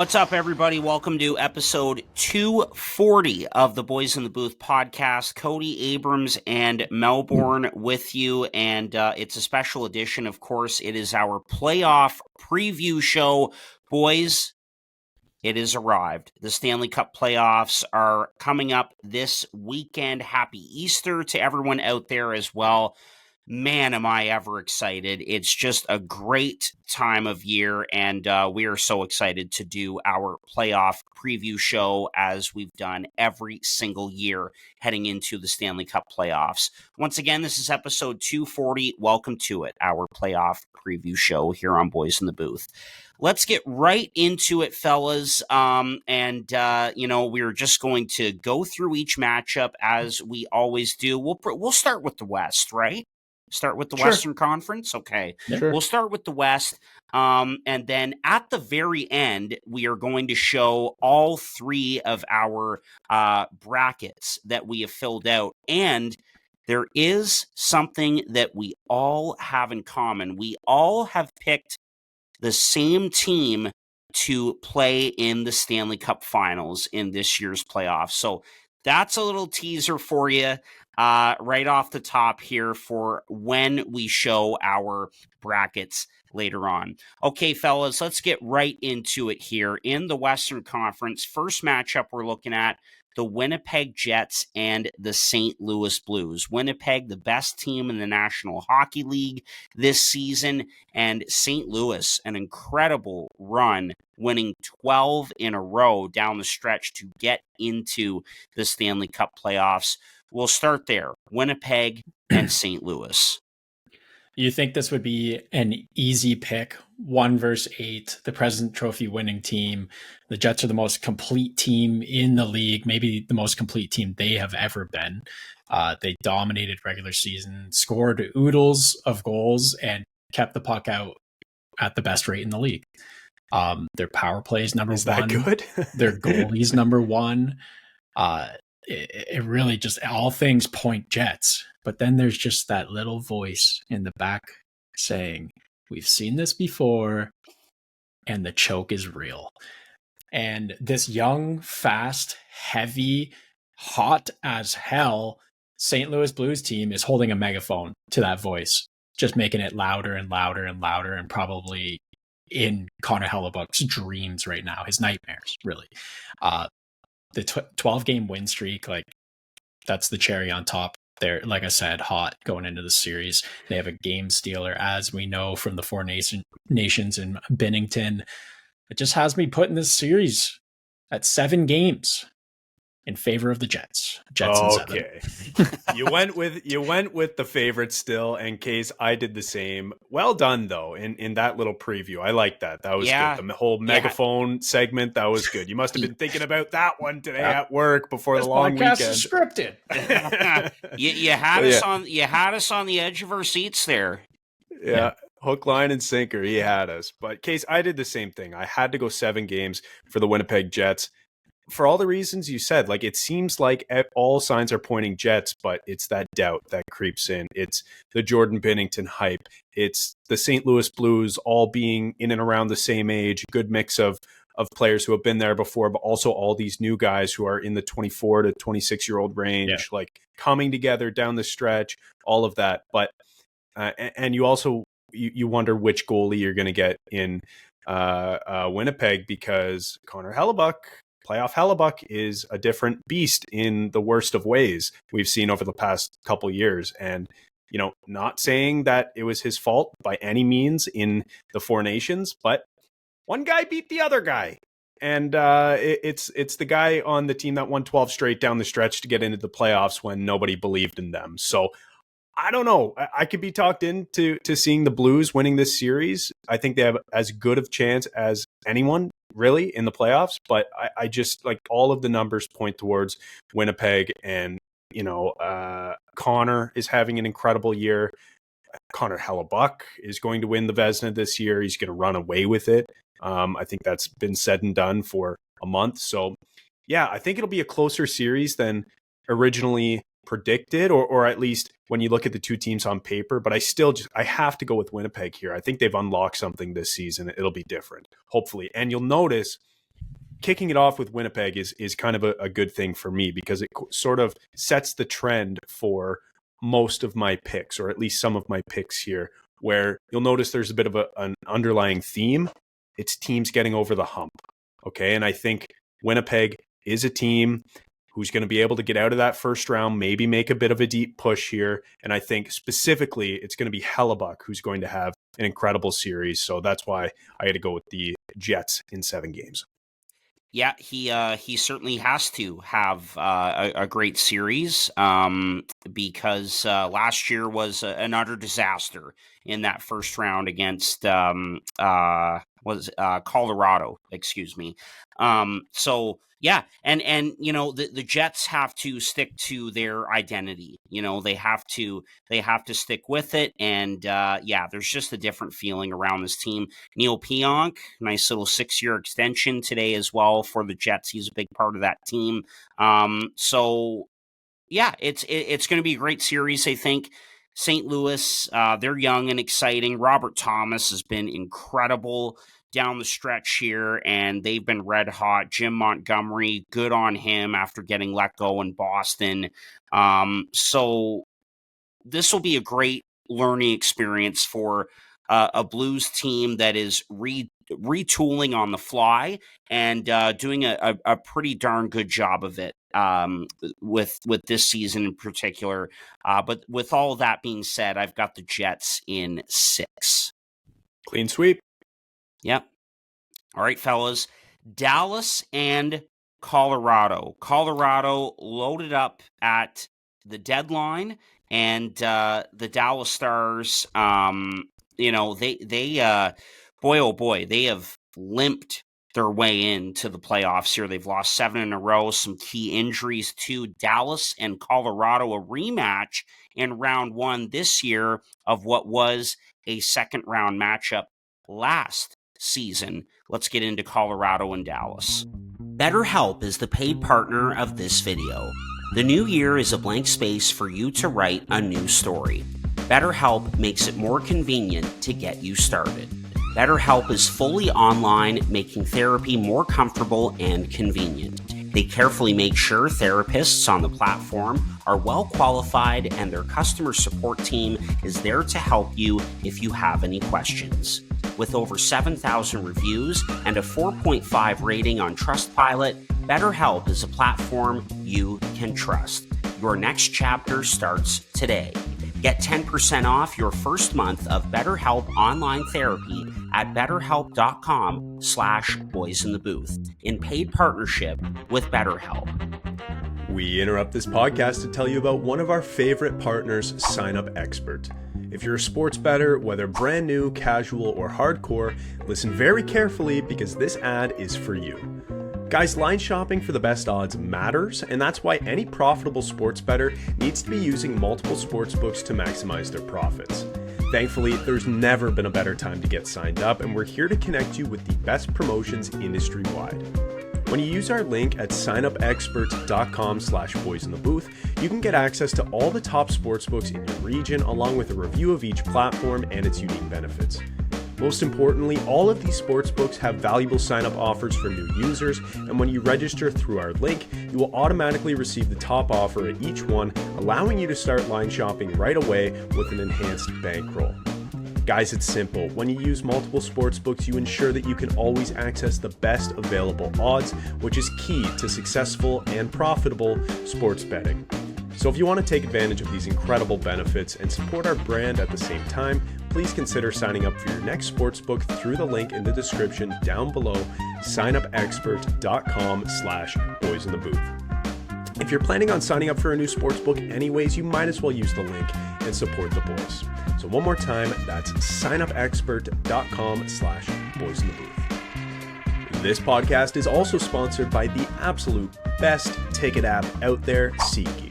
What's up, everybody? Welcome to episode 240 of the Boys in the Booth podcast. Cody Abrams and Melbourne with you, and it's a special edition. Of course, it is our playoff preview show. Boys, it has arrived. The Stanley Cup playoffs are coming up this weekend. Happy Easter to everyone out there as well. Man, am I ever excited. It's just a great time of year, and we are so excited to do our playoff preview show as we've done every single year heading into the Stanley Cup playoffs. Once again, this is episode 240. Welcome to it, our playoff preview show here on Boys in the Booth. Let's get right into it, fellas. We're just going to go through each matchup as we always do. We'll start with the West, right? Start with the Western Conference? Okay. Sure. We'll start with the West. And then at the very end, we are going to show all three of our brackets that we have filled out. And there is something that we all have in common. We all have picked the same team to play in the Stanley Cup Finals in this year's playoffs. So that's a little teaser for you right off the top here for when we show our brackets later on. Okay, fellas, let's get right into it here. In the Western Conference, first matchup we're looking at, the Winnipeg Jets and the St. Louis Blues. Winnipeg, the best team in the National Hockey League this season, and St. Louis, an incredible run, winning 12 in a row down the stretch to get into the Stanley Cup playoffs. We'll start there. Winnipeg and St. Louis. You think this would be an easy pick? 1 versus 8, the President Trophy winning team. The Jets are the most complete team in the league, maybe the most complete team they have ever been. They dominated regular season, scored oodles of goals, and kept the puck out at the best rate in the league. Their power play is number one. Is that good? Their goalie's number one. It really just all things point Jets. But then there's just that little voice in the back saying, we've seen this before, and the choke is real. And this young, fast, heavy, hot as hell St. Louis Blues team is holding a megaphone to that voice, just making it louder and louder and louder, and probably in Connor Hellebuyck's dreams right now, his nightmares, really. The 12-game win streak, that's the cherry on top. They're, like I said, hot going into the series. They have a game stealer, as we know from the Four Nations in Binnington. It just has me putting this series at 7 games in favor of the Jets. Jets in 7. Okay. You went with the favorite still, in case I did the same. Well done though in that little preview. I like that. That was good. The whole megaphone segment, that was good. You must have been thinking about that one today at work before the long weekend. This podcast is scripted. you had us on the edge of our seats there. Yeah. Hook, line, and sinker. He had us. But Case, I did the same thing. I had to go 7 games for the Winnipeg Jets. For all the reasons you said, it seems like all signs are pointing Jets, but it's that doubt that creeps in. It's the Jordan Binnington hype. It's the St. Louis Blues all being in and around the same age, good mix of players who have been there before, but also all these new guys who are in the 24 to 26-year-old range, coming together down the stretch, all of that. But and you also you wonder which goalie you're going to get in Winnipeg, because Connor Hellebuyck, playoff Hellebuyck, is a different beast in the worst of ways we've seen over the past couple years. And, not saying that it was his fault by any means in the Four Nations, but one guy beat the other guy. And it's the guy on the team that won 12 straight down the stretch to get into the playoffs when nobody believed in them. So I don't know. I could be talked into seeing the Blues winning this series. I think they have as good of chance as anyone really in the playoffs, but I just all of the numbers point towards Winnipeg, and Connor is having an incredible year. Connor Hellebuyck is going to win the Vezina this year. He's going to run away with it. I think that's been said and done for a month. So yeah, I think it'll be a closer series than originally predicted, or at least when you look at the two teams on paper. But I have to go with Winnipeg here. I think they've unlocked something this season. It'll be different, hopefully. And you'll notice kicking it off with Winnipeg is kind of a good thing for me because it sort of sets the trend for most of my picks, or at least some of my picks here, where you'll notice there's a bit of an underlying theme. It's teams getting over the hump. Okay. And I think Winnipeg is a team who's going to be able to get out of that first round, maybe make a bit of a deep push here. And I think specifically it's going to be Hellebuyck who's going to have an incredible series. So that's why I had to go with the Jets in 7 games. Yeah, he certainly has to have a great series because last year was an utter disaster in that first round against Colorado. Excuse me. So yeah, and the Jets have to stick to their identity. They have to stick with it, and there's just a different feeling around this team. Neil Pionk, nice little 6-year extension today as well for the Jets. He's a big part of that team. So yeah, it's going to be a great series, I think. St. Louis, they're young and exciting. Robert Thomas has been incredible down the stretch here, and they've been red hot. Jim Montgomery, good on him after getting let go in Boston. So this will be a great learning experience for a Blues team that is retooling on the fly and doing a pretty darn good job of it with this season in particular. But with all that being said, I've got the Jets in 6. Clean sweep. Yep. All right, fellas. Dallas and Colorado. Colorado loaded up at the deadline, and the Dallas Stars, they boy, oh boy, they have limped their way into the playoffs here. They've lost 7 in a row, some key injuries to Dallas and Colorado, a rematch in round 1 this year of what was a second round matchup last season. Let's get into Colorado and Dallas. BetterHelp is the paid partner of this video. The new year is a blank space for you to write a new story. BetterHelp makes it more convenient to get you started. BetterHelp is fully online, making therapy more comfortable and convenient. They carefully make sure therapists on the platform are well qualified, and their customer support team is there to help you if you have any questions. With over 7,000 reviews and a 4.5 rating on Trustpilot, BetterHelp is a platform you can trust. Your next chapter starts today. Get 10% off your first month of BetterHelp online therapy at betterhelp.com/boysinthebooth in paid partnership with BetterHelp. We interrupt this podcast to tell you about one of our favorite partners, Sign Up Expert. If you're a sports bettor, whether brand new, casual, or hardcore, listen very carefully because this ad is for you. Guys, line shopping for the best odds matters, and that's why any profitable sports bettor needs to be using multiple sports books to maximize their profits. Thankfully, there's never been a better time to get signed up, and we're here to connect you with the best promotions industry-wide. When you use our link at signupexpert.com/boysinthebooth, you can get access to all the top sportsbooks in your region, along with a review of each platform and its unique benefits. Most importantly, all of these sportsbooks have valuable sign-up offers for new users, and when you register through our link, you will automatically receive the top offer at each one, allowing you to start line shopping right away with an enhanced bankroll. Guys, it's simple. When you use multiple sportsbooks, you ensure that you can always access the best available odds, which is key to successful and profitable sports betting. So if you want to take advantage of these incredible benefits and support our brand at the same time, please consider signing up for your next sportsbook through the link in the description down below, signupexpert.com/boysinthebooth. If you're planning on signing up for a new sportsbook anyways, you might as well use the link and support the boys. So one more time, that's signupexpert.com/boysinthebooth. This podcast is also sponsored by the absolute best ticket app out there, SeatGeek.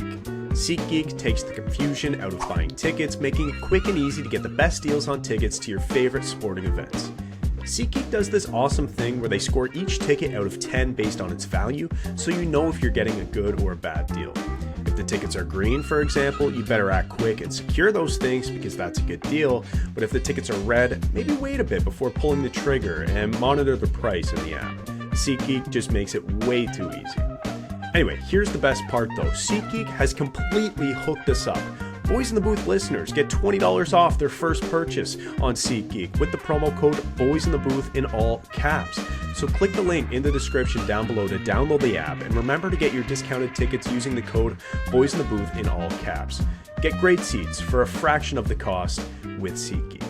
SeatGeek takes the confusion out of buying tickets, making it quick and easy to get the best deals on tickets to your favorite sporting events. SeatGeek does this awesome thing where they score each ticket out of 10 based on its value, so you know if you're getting a good or a bad deal. If the tickets are green, for example, you better act quick and secure those things because that's a good deal, but if the tickets are red, maybe wait a bit before pulling the trigger and monitor the price in the app. SeatGeek just makes it way too easy. Anyway, here's the best part though. SeatGeek has completely hooked us up. Boys in the Booth listeners get $20 off their first purchase on SeatGeek with the promo code Boys in the Booth in all caps. So click the link in the description down below to download the app, and remember to get your discounted tickets using the code Boys in the Booth in all caps. Get great seats for a fraction of the cost with SeatGeek.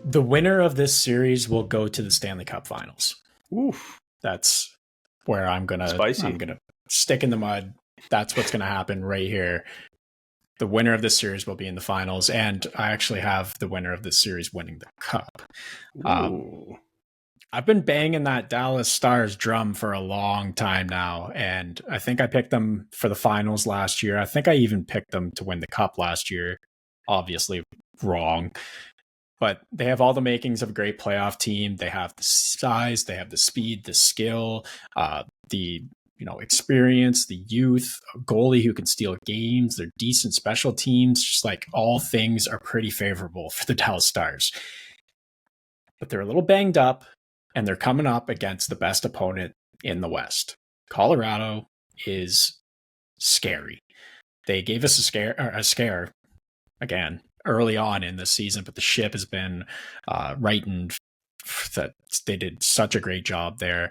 The winner of this series will go to the Stanley Cup Finals. Oof. That's where I'm gonna stick in the mud. That's what's gonna happen right here. The winner of this series will be in the finals, and I actually have the winner of this series winning the cup. I've been banging that Dallas Stars drum for a long time now, and I think I picked them for the finals last year. I think I even picked them to win the cup last year. Obviously wrong. But they have all the makings of a great playoff team. They have the size, they have the speed, the skill, the experience, the youth, a goalie who can steal games. They're decent special teams. Just like all things are pretty favorable for the Dallas Stars. But they're a little banged up, and they're coming up against the best opponent in the West. Colorado is scary. They gave us a scare again early on in this season, but the ship has been rightened. That they did such a great job there.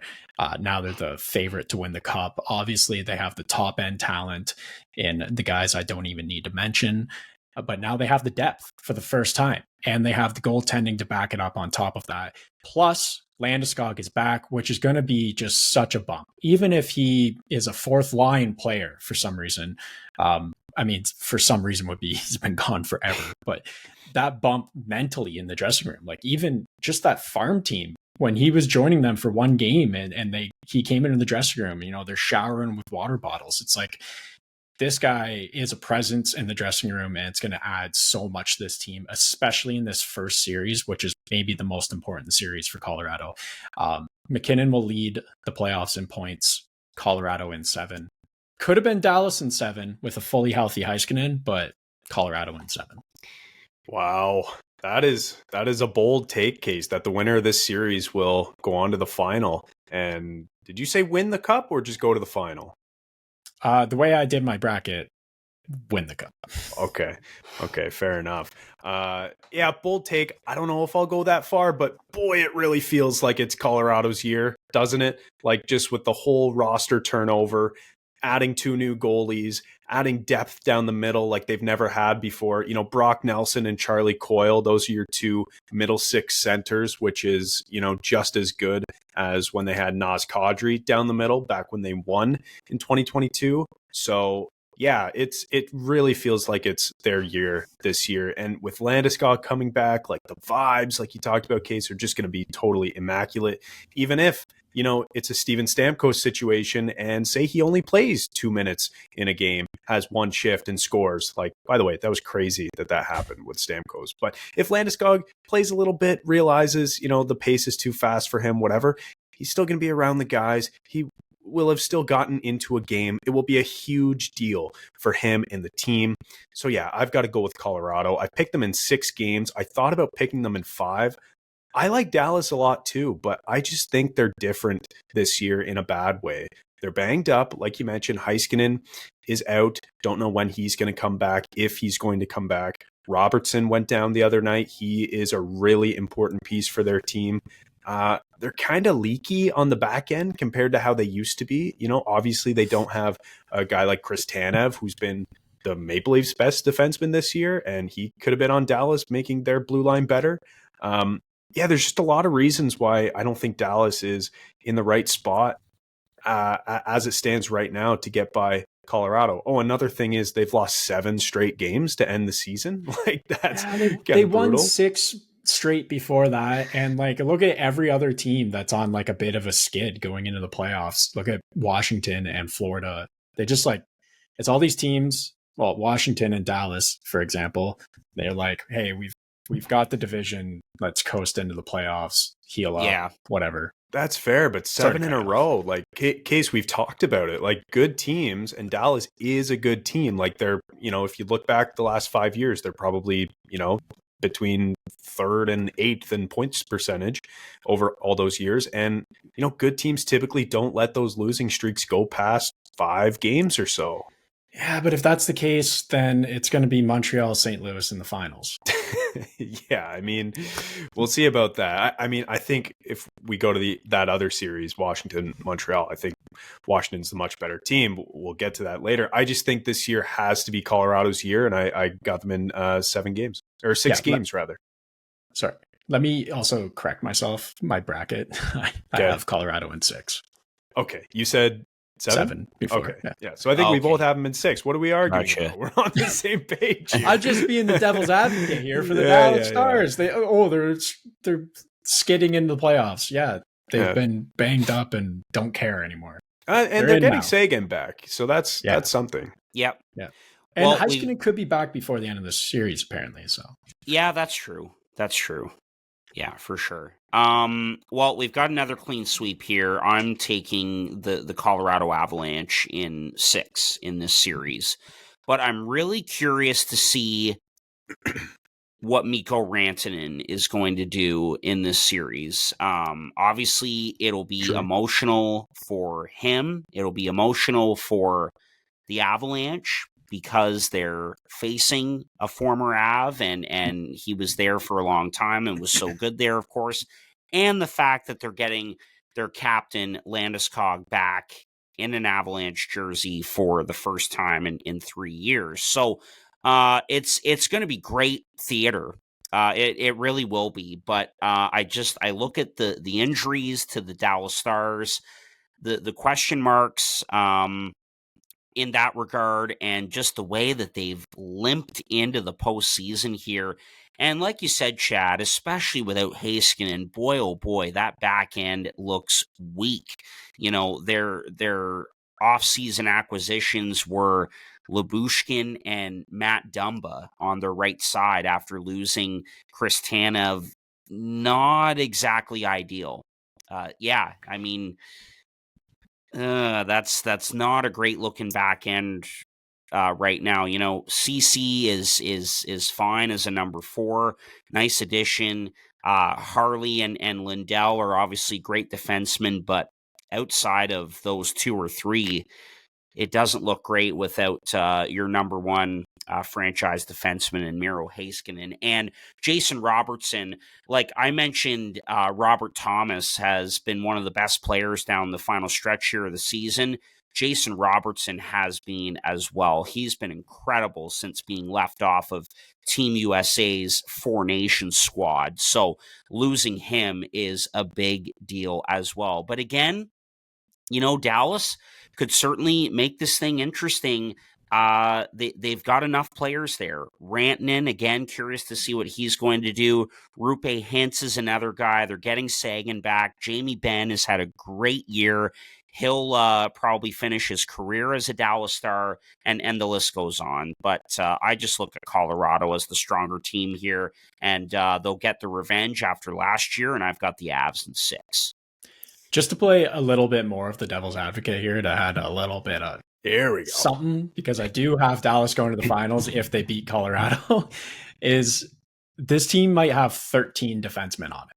Now they're the favorite to win the cup. Obviously, they have the top end talent in the guys I don't even need to mention, but now they have the depth for the first time, and they have the goaltending to back it up on top of that. Plus, Landeskog is back, which is going to be just such a bump. Even if he is a fourth line player for some reason, for some reason would be he's been gone forever, but that bump mentally in the dressing room, like even just that farm team, when he was joining them for one game and he came into the dressing room, they're showering with water bottles. It's like, this guy is a presence in the dressing room, and it's going to add so much to this team, especially in this first series, which is maybe the most important series for Colorado. McKinnon will lead the playoffs in points, Colorado in 7. Could have been Dallas in 7 with a fully healthy Heiskanen, but Colorado in 7. Wow. That is a bold take, Case, that the winner of this series will go on to the final. And did you say win the cup or just go to the final? The way I did my bracket, win the cup. Okay, fair enough. Bold take. I don't know if I'll go that far, but boy, it really feels like it's Colorado's year, doesn't it? Like just with the whole roster turnover, adding 2 new goalies, adding depth down the middle like they've never had before. Brock Nelson and Charlie Coyle, those are your 2 middle 6 centers, which is, just as good as when they had Naz Kadri down the middle back when they won in 2022. So yeah, it really feels like it's their year this year. And with Landeskog coming back, like the vibes, like you talked about, Case, are just going to be totally immaculate. Even if, it's a Steven Stamkos situation, and say he only plays 2 minutes in a game, has 1 shift and scores. Like, by the way, that was crazy that happened with Stamkos. But if Landeskog plays a little bit, realizes, the pace is too fast for him, whatever, he's still going to be around the guys. He will have still gotten into a game. It will be a huge deal for him and the team. So yeah, I've got to go with Colorado. I picked them in 6 games. I thought about picking them in 5. I like Dallas a lot too, but I just think they're different this year in a bad way. They're banged up. Like you mentioned, Heiskanen is out. Don't know when he's going to come back, if he's going to come back. Robertson went down the other night. He is a really important piece for their team. They're kind of leaky on the back end compared to how they used to be. Obviously they don't have a guy like Chris Tanev, who's been the Maple Leafs' best defenseman this year, and he could have been on Dallas making their blue line better. There's just a lot of reasons why I don't think Dallas is in the right spot as it stands right now to get by Colorado. Oh, another thing is they've lost 7 straight games to end the season. Like that's they won 6 straight before that, and like look at every other team that's on like a bit of a skid going into the playoffs. Look at Washington and Florida. They just like, it's all these teams. Well, Washington and Dallas, for example, they're like, hey, we've got the division. Let's coast into the playoffs, heal up, whatever. That's fair, but 7 in a row, like Case, we've talked about it, like good teams, and Dallas is a good team. Like they're, if you look back the last 5 years, they're probably, between 3rd and 8th in points percentage over all those years. And, good teams typically don't let those losing streaks go past 5 games or so. Yeah, but if that's the case, then it's going to be Montreal, St. Louis in the finals. Yeah, I mean, we'll see about that. I think if we go to that other series, Washington, Montreal, I think Washington's the much better team. We'll get to that later. I just think this year has to be Colorado's year, and I got them in 7 games, or 6 games, rather. Sorry. Let me also correct myself. My bracket, I have Colorado in 6. Okay, you said 7 before. Okay. Yeah. So I think we both have them in 6. What are we arguing about? We're on the same page here. I'm just being the devil's advocate here for the Dallas Stars. Yeah. They're skidding into the playoffs. Yeah. They've been banged up and don't care anymore. And they're getting Sagan back. So that's something. Yep. Yeah. And Heiskanen could be back before the end of the series, apparently. So yeah, that's true. Yeah, for sure. Well, we've got another clean sweep here. I'm taking the Colorado Avalanche in 6 in this series. But I'm really curious to see what Mikko Rantanen is going to do in this series. Obviously, it'll be emotional for him. It'll be emotional for the Avalanche, because they're facing a former Av, and he was there for a long time and was so good there, of course. And the fact that they're getting their captain, Landeskog, back in an Avalanche jersey for the first time in 3 years. So it's going to be great theater. It really will be. But I look at the injuries to the Dallas Stars, the question marks, in that regard, and just the way that they've limped into the postseason here. And like you said, Chad, especially without Heiskanen, boy, oh boy, that back end looks weak. Their off-season acquisitions were Lyubushkin and Matt Dumba on their right side after losing Chris Tanev. Not exactly ideal. That's not a great looking back end right now. CC is fine as a number 4, nice addition. Harley and Lindell are obviously great defensemen, but outside of those 2 or 3, it doesn't look great without your number 1 franchise defenseman in Miro Heiskanen. And Jason Robertson, like I mentioned, Robert Thomas has been one of the best players down the final stretch here of the season. Jason Robertson has been as well. He's been incredible since being left off of Team USA's 4 Nations squad. So losing him is a big deal as well. But again, Dallas could certainly make this thing interesting. They've got enough players there. Rantanen, again, curious to see what he's going to do. Roope Hintz is another guy. They're getting Sagan back. Jamie Benn has had a great year. He'll probably finish his career as a Dallas Star, and the list goes on. But I just look at Colorado as the stronger team here, and they'll get the revenge after last year, and I've got the Avs in 6. Just to play a little bit more of the devil's advocate here, to add a little bit of something, because I do have Dallas going to the finals if they beat Colorado, is this team might have 13 defensemen on it.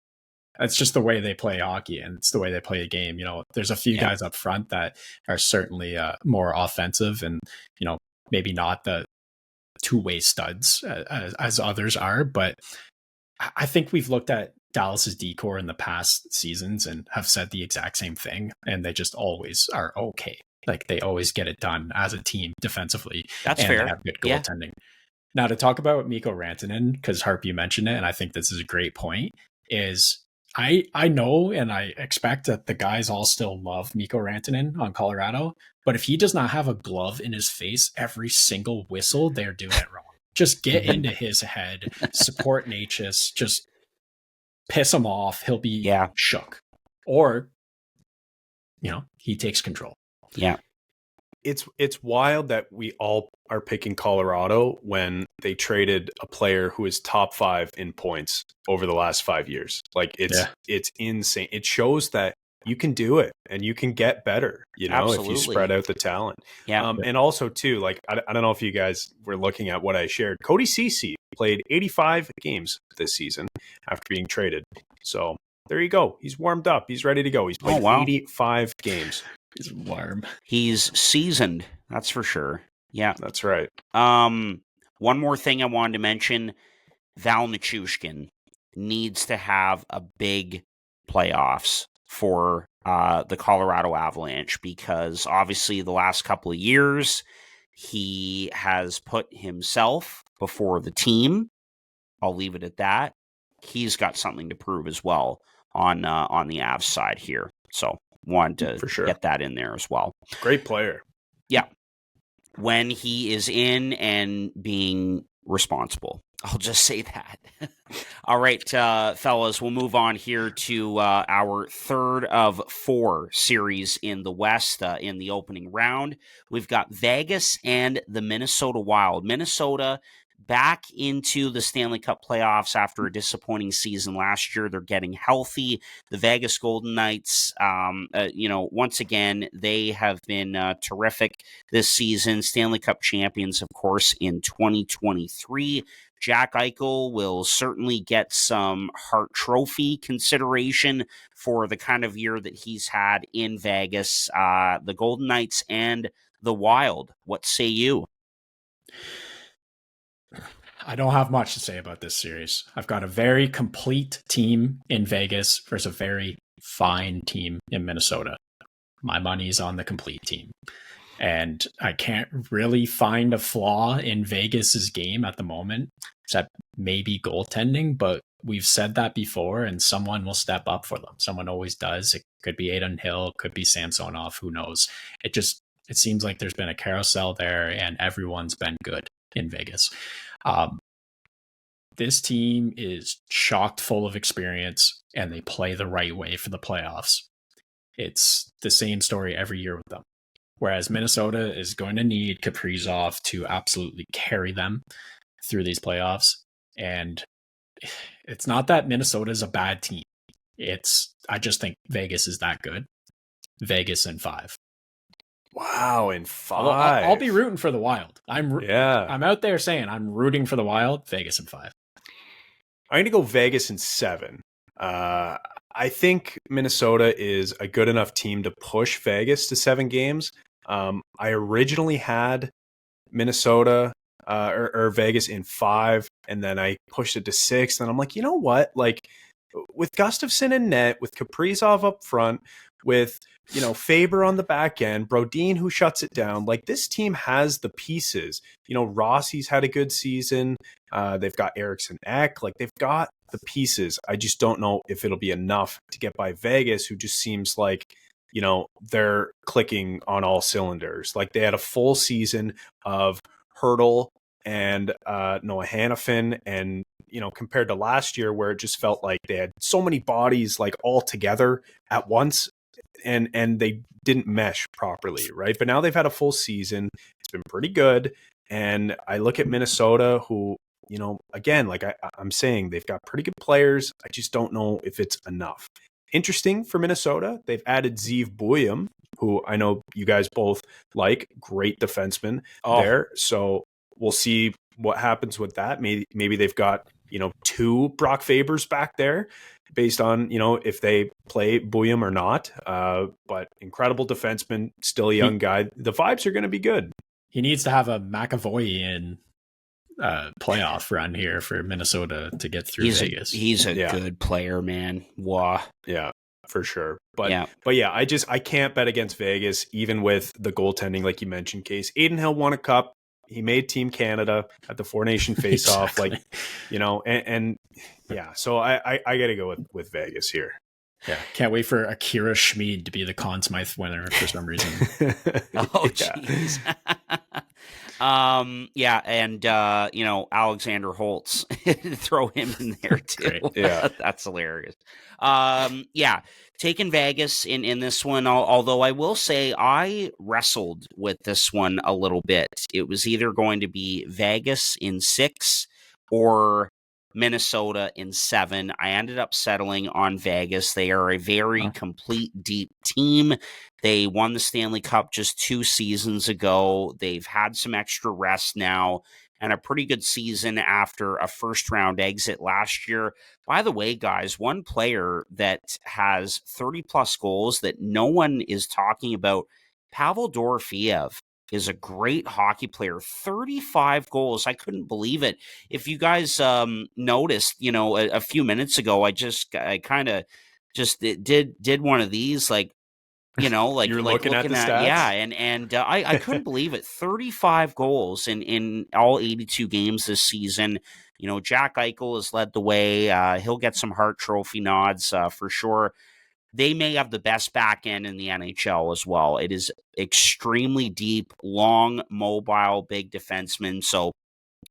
That's just the way they play hockey, and it's the way they play a game. There's a few guys up front that are certainly more offensive, and maybe not the two-way studs as others are. But I think we've looked at Dallas's decor in the past seasons and have said the exact same thing, and they just always are okay. Like, they always get it done as a team defensively. That's fair. They have good goaltending. Now, to talk about Mikko Rantanen, because Harp, you mentioned it, and I think this is a great point, is I know and I expect that the guys all still love Mikko Rantanen on Colorado, but if he does not have a glove in his face every single whistle, they're doing it wrong. Just get into his head, support Natchez, just piss him off. He'll be shook. Or, he takes control. Yeah. It's wild that we all are picking Colorado when they traded a player who is top 5 in points over the last 5 years. Like, it's insane. It shows that you can do it and you can get better, if you spread out the talent. Yeah. And also too, like, I don't know if you guys were looking at what I shared. Cody Ceci played 85 games this season after being traded. So there you go. He's warmed up. He's ready to go. He's played 85 games. He's warm. He's seasoned. That's for sure. Yeah. That's right. One more thing I wanted to mention, Val Nichushkin needs to have a big playoffs for the Colorado Avalanche, because obviously the last couple of years he has put himself before the team. I'll leave it at that. He's got something to prove as well on the Avs side here. So wanted to get that in there as well. Great player. Yeah. When he is in and being responsible. I'll just say that. All right, fellas, we'll move on here to our third of 4 series in the West in the opening round. We've got Vegas and the Minnesota Wild. Minnesota back into the Stanley Cup playoffs after a disappointing season last year. They're getting healthy. The Vegas Golden Knights, once again, they have been terrific this season. Stanley Cup champions, of course, in 2023. Jack Eichel will certainly get some Hart Trophy consideration for the kind of year that he's had in Vegas. The Golden Knights and the Wild, what say you? I don't have much to say about this series. I've got a very complete team in Vegas versus a very fine team in Minnesota. My money's on the complete team. And I can't really find a flaw in Vegas's game at the moment, except maybe goaltending, but we've said that before, and someone will step up for them. Someone always does. It could be Adin Hill, could be Samsonov, who knows. It seems like there's been a carousel there, and everyone's been good in Vegas. This team is chock full of experience, and they play the right way for the playoffs. It's the same story every year with them. Whereas Minnesota is going to need Kaprizov to absolutely carry them through these playoffs. And it's not that Minnesota is a bad team. I just think Vegas is that good. Vegas in 5. Wow, in 5. I'll be rooting for the Wild. I'm out there saying I'm rooting for the Wild. Vegas in 5. I'm going to go Vegas in 7. I think Minnesota is a good enough team to push Vegas to 7 games. I originally had Minnesota or Vegas in 5, and then I pushed it to 6. And I'm like, you know what? Like, with Gustafsson in net, with Kaprizov up front, with Faber on the back end, Brodin who shuts it down. Like, this team has the pieces. Rossi's had a good season. They've got Eriksson Ek. Like, they've got the pieces. I just don't know if it'll be enough to get by Vegas, who just seems like, they're clicking on all cylinders. Like, they had a full season of Hurdle and Noah Hannafin, and compared to last year where it just felt like they had so many bodies like all together at once, and they didn't mesh properly, right? But now they've had a full season. It's been pretty good. And I look at Minnesota, who, again, like I'm saying, they've got pretty good players. I just don't know if it's enough. Interesting for Minnesota, they've added Zeev Buium, who I know you guys both like. Great defenseman there. So we'll see what happens with that. Maybe they've got, 2 Brock Fabers back there based on, if they play Buium or not. But incredible defenseman, still a young guy. The vibes are going to be good. He needs to have a McAvoy in playoff run here for Minnesota to get through Vegas. He's a good player, man. Wow. Yeah, for sure. But yeah, I can't bet against Vegas, even with the goaltending, like you mentioned, Case. Adin Hill won a cup. He made Team Canada at the 4 Nation face-off. Exactly. Like, and yeah, so I got to go with Vegas here. Yeah, can't wait for Akira Schmid to be the Conn Smythe winner for some reason. Oh, jeez. And Alexander Holtz, throw him in there too. Great. Yeah, that's hilarious. Taking Vegas in this one, although I will say I wrestled with this one a little bit. It was either going to be Vegas in 6 or Minnesota in 7. I ended up settling on Vegas. They are a very complete, deep team. They won the Stanley Cup just 2 seasons ago. They've had some extra rest now, and a pretty good season after a first-round exit last year. By the way, guys, one player that has 30-plus goals that no one is talking about, Pavel Dorofeyev, is a great hockey player. 35 goals. I couldn't believe it. If you guys noticed, a few minutes ago, I kind of just did one of these, like You're looking at the stats? yeah, and I couldn't believe it. 35 goals in all 82 games this season. Jack Eichel has led the way. He'll get some Hart Trophy nods for sure. They may have the best back end in the NHL as well. It is extremely deep, long, mobile, big defensemen. So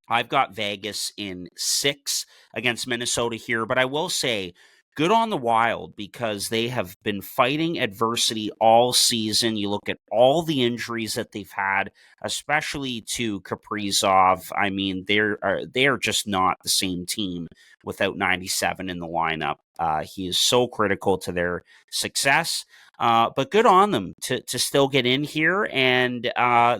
I've got Vegas in 6 against Minnesota here, but I will say good on the Wild because they have been fighting adversity all season. You look at all the injuries that they've had, especially to Kaprizov. I mean, they are just not the same team without 97 in the lineup. He is so critical to their success. But good on them to still get in here, and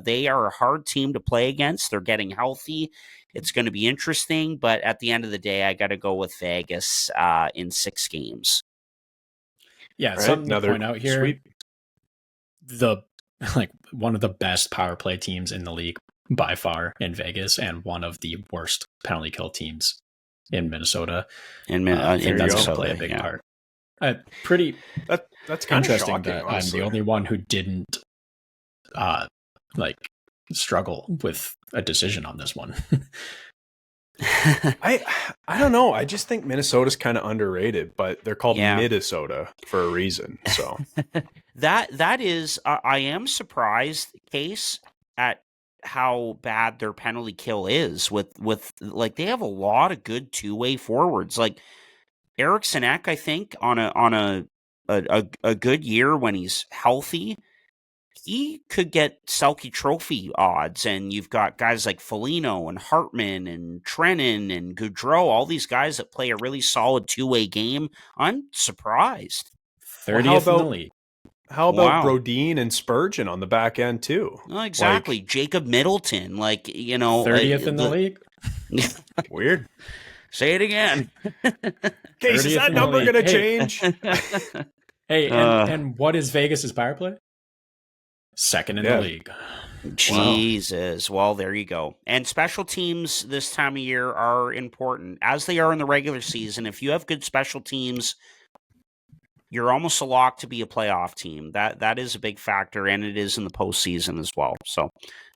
they are a hard team to play against. They're getting healthy. It's going to be interesting, but at the end of the day, I got to go with Vegas in 6 games. Yeah, something to point out here. Sweep. One of the best power play teams in the league by far in Vegas, and one of the worst penalty kill teams in Minnesota. In that's going to Minnesota, play a big yeah. part. Pretty That's kind of interesting shocking, that honestly. I'm the only one who didn't struggle with a decision on this one. I don't know. I just think Minnesota's kind of underrated, but they're called Minnesota for a reason. So that is, I am surprised, Case, at how bad their penalty kill is. With like they have a lot of good two-way forwards. Like Eriksson Ek, I think on a good year when he's healthy, he could get Selke Trophy odds, and you've got guys like Foligno and Hartman and Trennan and Goudreau, all these guys that play a really solid two-way game. I'm surprised. 30th in the league. How about Brodin and Spurgeon on the back end too? Well, exactly. Jacob Middleton, 30th in the league. Weird. Say it again. Case, is that number going to change? Hey, and what is Vegas's power play? 2nd in the league. Jesus. Wow. Well, there you go. And special teams this time of year are important, as they are in the regular season. If you have good special teams, you're almost a lock to be a playoff team. That is a big factor, and it is in the postseason as well. So,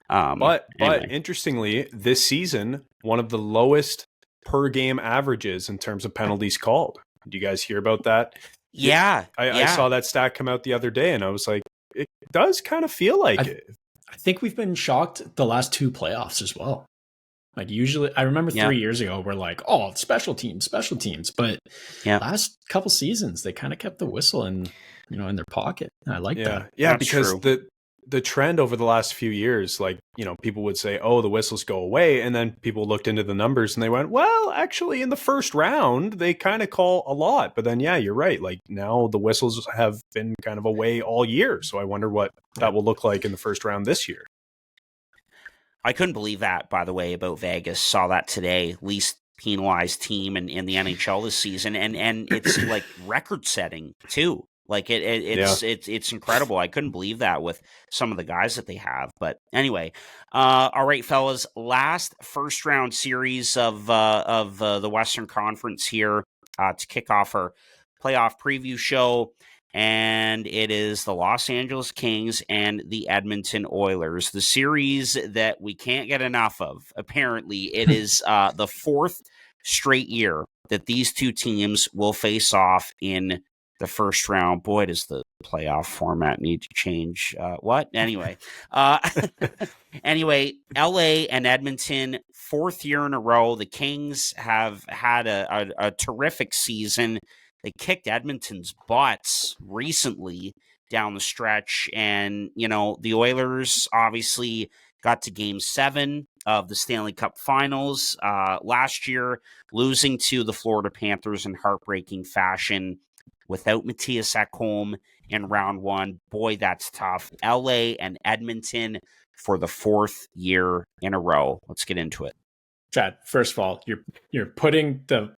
but anyway. Interestingly, this season, one of the lowest per game averages in terms of penalties called. Did you guys hear about that? Yeah. I saw that stat come out the other day, and I was like, it does kind of feel like it. I think we've been shocked the last 2 playoffs as well. Like usually, I remember 3 years ago, we're like, oh, special teams. But last couple seasons, they kind of kept the whistle in their pocket. I like that. Yeah, That's because true. the trend over the last few years, people would say, oh, the whistles go away. And then people looked into the numbers and they went, well, actually in the first round, they kind of call a lot. But then, yeah, you're right. Like now the whistles have been kind of away all year. So I wonder what that will look like in the first round this year. I couldn't believe that, by the way, about Vegas. Saw that today. Least penalized team in the NHL this season. And it's like record setting too. Like it's incredible. I couldn't believe that with some of the guys that they have. But anyway, all right, fellas. Last first round series of the Western Conference here to kick off our playoff preview show, and it is the Los Angeles Kings and the Edmonton Oilers. The series that we can't get enough of. Apparently, it is the 4th straight year that these two teams will face off in the first round. Boy, does the playoff format need to change. What? Anyway. Anyway, LA and Edmonton, 4th year in a row. The Kings have had a terrific season. They kicked Edmonton's butts recently down the stretch. And, the Oilers obviously got to Game 7 of the Stanley Cup Finals last year, losing to the Florida Panthers in heartbreaking fashion. Without Matthias Ekholm in round 1. Boy, that's tough. LA and Edmonton for the 4th year in a row. Let's get into it. Chad, first of all, you're putting the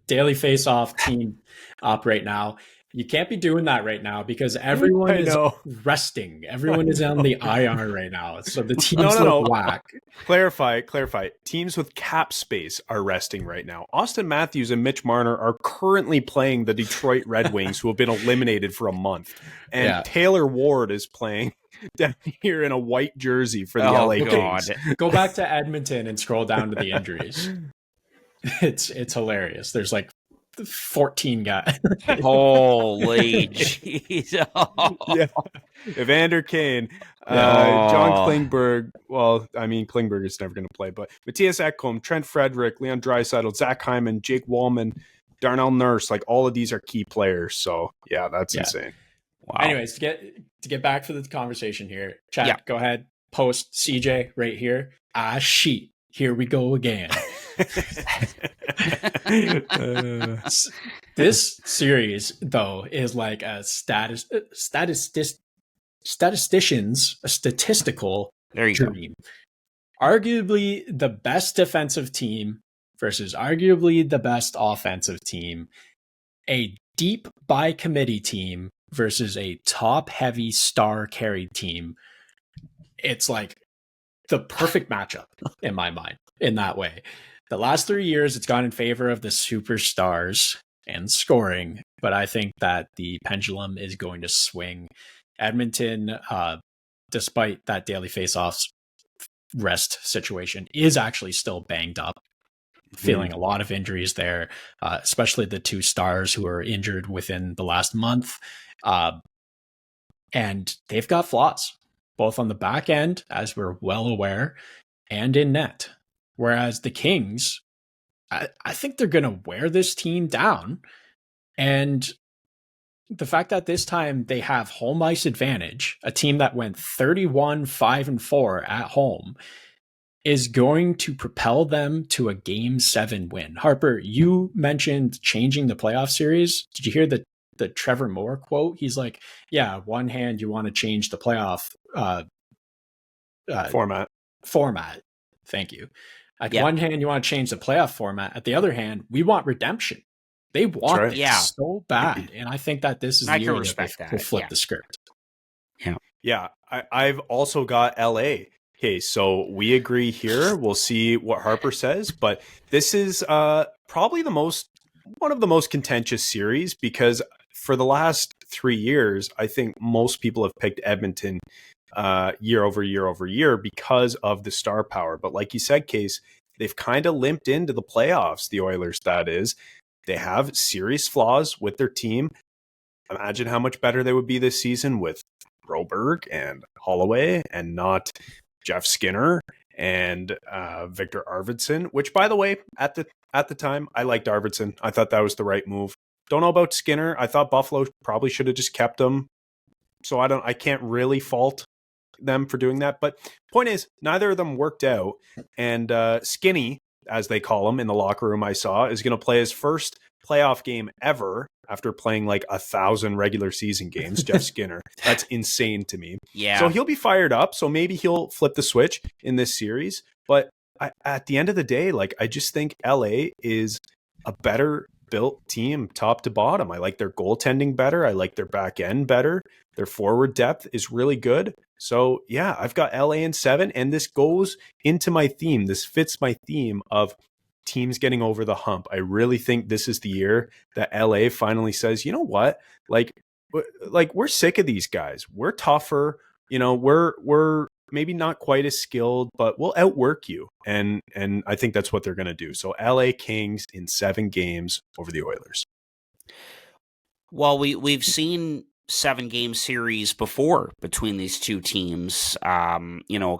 daily face-off team up right now. You can't be doing that right now because everyone is resting. Everyone is on the IR right now. So the teams look whack. Clarify. Teams with cap space are resting right now. Austin Matthews and Mitch Marner are currently playing the Detroit Red Wings, who have been eliminated for a month. And Taylor Ward is playing down here in a white jersey for the LA Kings. Go back to Edmonton and scroll down to the injuries. It's hilarious. There's like 14 guys. Holy jeez. Yeah. Evander Kane, John Klingberg. Well, I mean, Klingberg is never going to play, but Matthias Ekholm, Trent Frederick, Leon Draisaitl, Zach Hyman, Jake Wallman, Darnell Nurse, like all of these are key players. So yeah, that's insane. Wow. Anyways, to get back to the conversation here, Chad, go ahead, post CJ right here. Sheet. Here we go again. This series, though, is like a statistical dream. Arguably the best defensive team versus arguably the best offensive team. A deep by committee team versus a top heavy star carried team. It's like the perfect matchup in my mind in that way. The last 3 years, it's gone in favor of the superstars and scoring, but I think that the pendulum is going to swing. Edmonton, despite that daily face-offs rest situation, is actually still banged up, feeling a lot of injuries there, especially the two stars who are injured within the last month. And they've got flaws, both on the back end, as we're well aware, and in net. Whereas the Kings, I think they're going to wear this team down. And the fact that this time they have home ice advantage, a team that went 31-5-4 at home, is going to propel them to a Game 7 win. Harper, you mentioned changing the playoff series. Did you hear the Trevor Moore quote? He's like, yeah, one hand you want to change the playoff format. Thank you. One hand, you want to change the playoff format. At the other hand, we want redemption. They want it so bad. And I think that this is the year to flip the script. Yeah. I've also got LA. Okay, so we agree here. We'll see what Harper says. But this is probably one of the most contentious series because for the last 3 years, I think most people have picked Edmonton year over year because of the star power. But like you said, Case, they've kind of limped into the playoffs, the Oilers, that is. They have serious flaws with their team. Imagine how much better they would be this season with Broberg and Holloway and not Jeff Skinner and Victor Arvidsson, which, by the way, at the time, I liked Arvidsson. I thought that was the right move. Don't know about Skinner. I thought Buffalo probably should have just kept him. So I can't really fault them for doing that. But point is, neither of them worked out. And Skinny, as they call him in the locker room I saw, is going to play his first playoff game ever after playing like 1,000 regular season games. Jeff Skinner. That's insane to me. Yeah. So he'll be fired up. So maybe he'll flip the switch in this series. But at the end of the day, like, I just think LA is a better built team top to bottom. I like their goaltending better. I like their back end better. Their forward depth is really good. So yeah, I've got LA in 7, and this goes into my theme. This fits my theme of teams getting over the hump. I really think this is the year that LA finally says, you know what? Like we're sick of these guys. We're tougher. You know, we're maybe not quite as skilled, but we'll outwork you. And I think that's what they're going to do. So LA Kings in 7 games over the Oilers. Well, we've seen 7-game series before between these two teams. A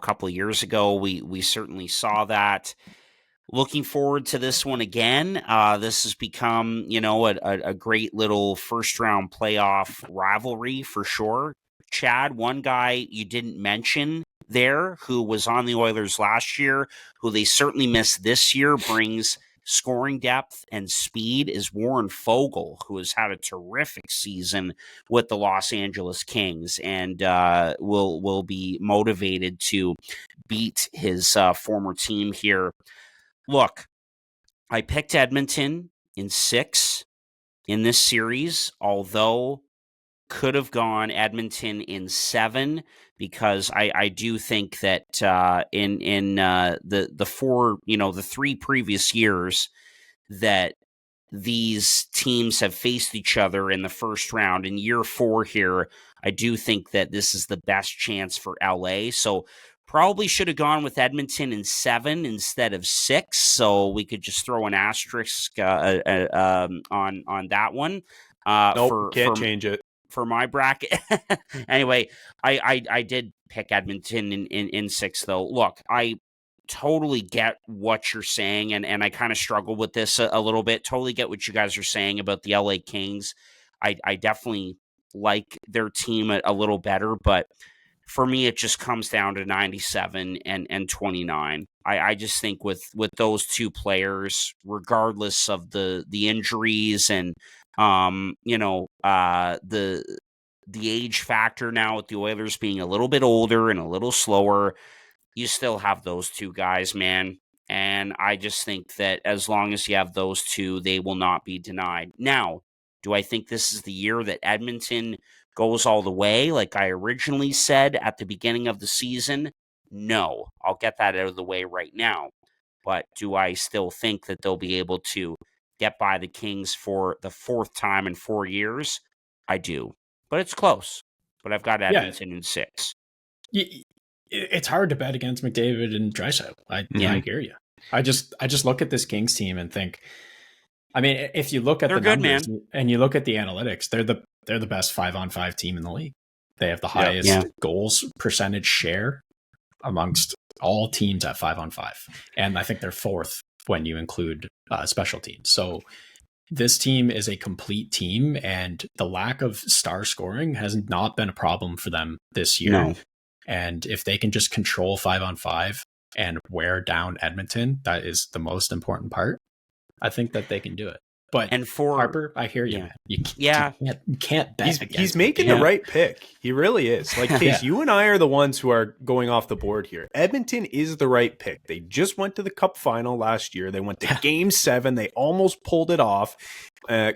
couple of years ago, we certainly saw that. Looking forward to this one again. This has become, a great little first-round playoff rivalry for sure. Chad, one guy you didn't mention there who was on the Oilers last year, who they certainly missed this year, brings scoring depth and speed, is Warren Foegele, who has had a terrific season with the Los Angeles Kings and will be motivated to beat his former team here look, I picked Edmonton in 6 in this series, although could have gone Edmonton in 7 because I do think that in the 4, the 3 previous years that these teams have faced each other in the first round. In year 4 here, I do think that this is the best chance for LA. So probably should have gone with Edmonton in 7 instead of 6. So we could just throw an asterisk on that one. Nope, can't change it. For my bracket. Anyway, I did pick Edmonton in 6, though. Look, I totally get what you're saying, and I kind of struggle with this a little bit. Totally get what you guys are saying about the LA Kings. I definitely like their team a little better, but for me, it just comes down to 97 and 29. I just think with those 2 players, regardless of the injuries and the age factor now with the Oilers being a little bit older and a little slower, you still have those 2 guys, man. And I just think that as long as you have those 2, they will not be denied. Now, do I think this is the year that Edmonton goes all the way like I originally said at the beginning of the season? No. I'll get that out of the way right now. But do I still think that they'll be able to get by the Kings for the 4th time in 4 years? I do. But it's close. But I've got Edmonton in 6. It's hard to bet against McDavid and Draisaitl. I hear you. I just look at this Kings team and think, I mean, if you look at the numbers and you look at the analytics, they're the best 5-on-5 team in the league. They have the highest goals percentage share amongst all teams at 5-on-5, and I think they're 4th when you include special teams. So this team is a complete team, and the lack of star scoring has not been a problem for them this year. No. And if they can just control 5-on-5 and wear down Edmonton, that is the most important part. I think that they can do it. But and for Harper, I hear you, man. You can't bet. He's making the right pick. He really is. Like, Case, you and I are the ones who are going off the board here. Edmonton is the right pick. They just went to the Cup final last year. They went to Game 7. They almost pulled it off,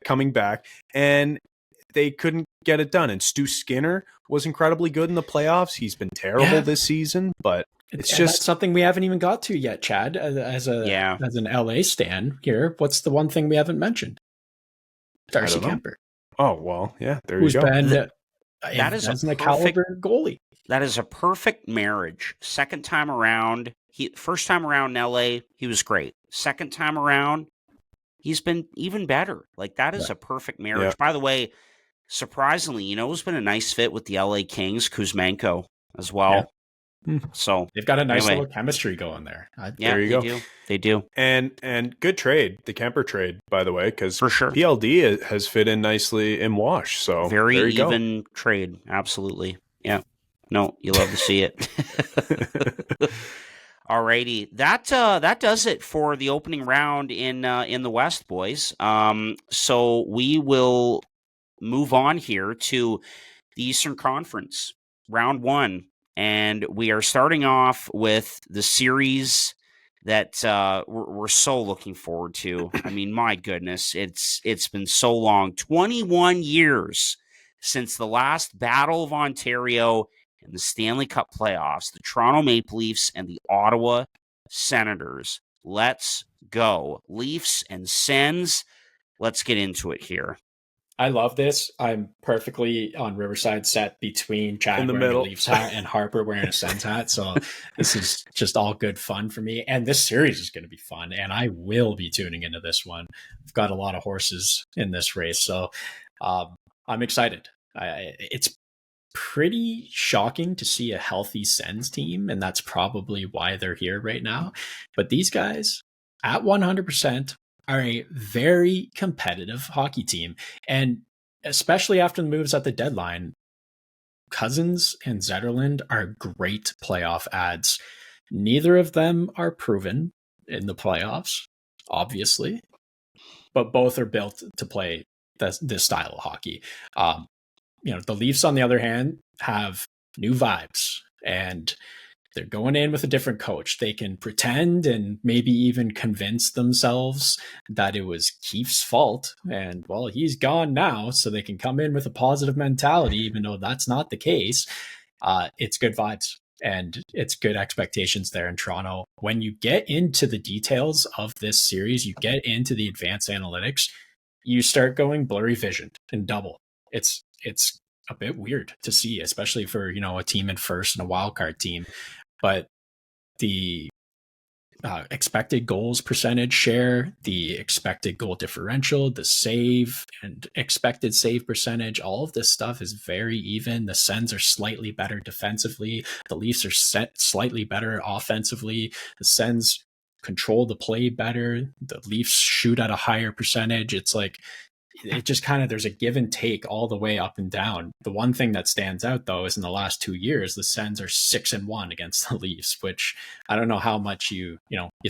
coming back, and they couldn't get it done. And Stu Skinner was incredibly good in the playoffs. He's been terrible this season, but it's just that's something we haven't even got to yet, Chad. As an LA stan here, what's the one thing we haven't mentioned? Darcy Kuemper. Oh well, yeah, there you go. That is a caliber goalie. That is a perfect marriage. Second time around, first time around in LA, he was great. Second time around, he's been even better. Like, that is a perfect marriage. Yeah. By the way, surprisingly, who's been a nice fit with the LA Kings? Kuzmenko as well. Yeah. So they've got a nice little chemistry going there. There you go. They do. And good trade, the Kuemper trade, by the way, because for sure PLD has fit in nicely in Wash. So very even trade. Absolutely. Yeah. No, you love to see it. Alrighty, that does it for the opening round in the West, boys. So we will move on here to the Eastern Conference, round 1. And we are starting off with the series that we're so looking forward to. I mean, my goodness, it's been so long. 21 years since the last Battle of Ontario in the Stanley Cup playoffs, the Toronto Maple Leafs and the Ottawa Senators. Let's go. Leafs and Sens. Let's get into it here. I love this. I'm perfectly on Riverside set between Chad wearing a Leafs hat and Harper wearing a Sens hat. So this is just all good fun for me. And this series is going to be fun. And I will be tuning into this one. I've got a lot of horses in this race. So I'm excited. It's pretty shocking to see a healthy Sens team. And that's probably why they're here right now. But these guys at 100% are a very competitive hockey team. And especially after the moves at the deadline, Cousins and Zetterlund are great playoff adds. Neither of them are proven in the playoffs, obviously, but both are built to play this style of hockey. The Leafs, on the other hand, have new vibes, and They're going in with a different coach. They can pretend and maybe even convince themselves that it was Keefe's fault. And, well, he's gone now, so they can come in with a positive mentality, even though that's not the case. It's good vibes and it's good expectations there in Toronto. When you get into the details of this series, you get into the advanced analytics, you start going blurry vision and double. It's a bit weird to see, especially for, a team in first and a wild card team. But the expected goals percentage share, the expected goal differential, the save and expected save percentage, all of this stuff is very even. The Sens are slightly better defensively. The Leafs are slightly better offensively. The Sens control the play better. The Leafs shoot at a higher percentage. It's like, it just kind of, there's a give and take all the way up and down. The one thing that stands out, though, is in the last 2 years, the Sens are 6-1 against the Leafs, which I don't know how much you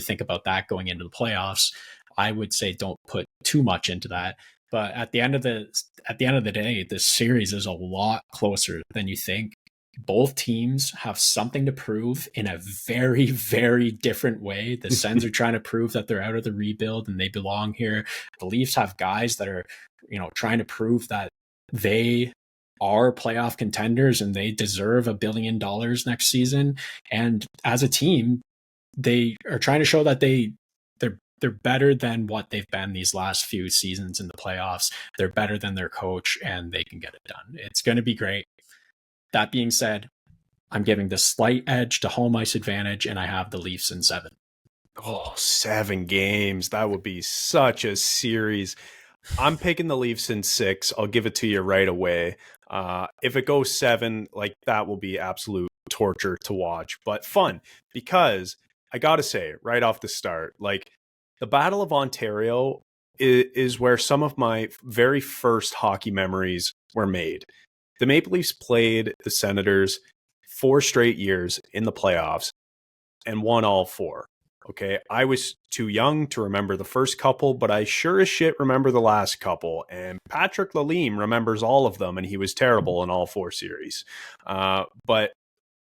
think about that going into the playoffs. I would say don't put too much into that. But at the end of the day, this series is a lot closer than you think. Both teams have something to prove in a very, very different way. The Sens are trying to prove that they're out of the rebuild and they belong here. The Leafs have guys that are, trying to prove that they are playoff contenders and they deserve $1 billion next season. And as a team, they are trying to show that they're better than what they've been these last few seasons in the playoffs. They're better than their coach and they can get it done. It's going to be great. That being said, I'm giving the slight edge to home ice advantage, and I have the Leafs in 7. Oh, 7 games. That would be such a series. I'm picking the Leafs in 6. I'll give it to you right away. If it goes 7, that will be absolute torture to watch, but fun, because I got to say right off the start, the Battle of Ontario is where some of my very first hockey memories were made. The Maple Leafs played the Senators 4 straight years in the playoffs and won all 4. Okay, I was too young to remember the first couple, but I sure as shit remember the last couple. And Patrick Lalime remembers all of them, and he was terrible in all 4 series. But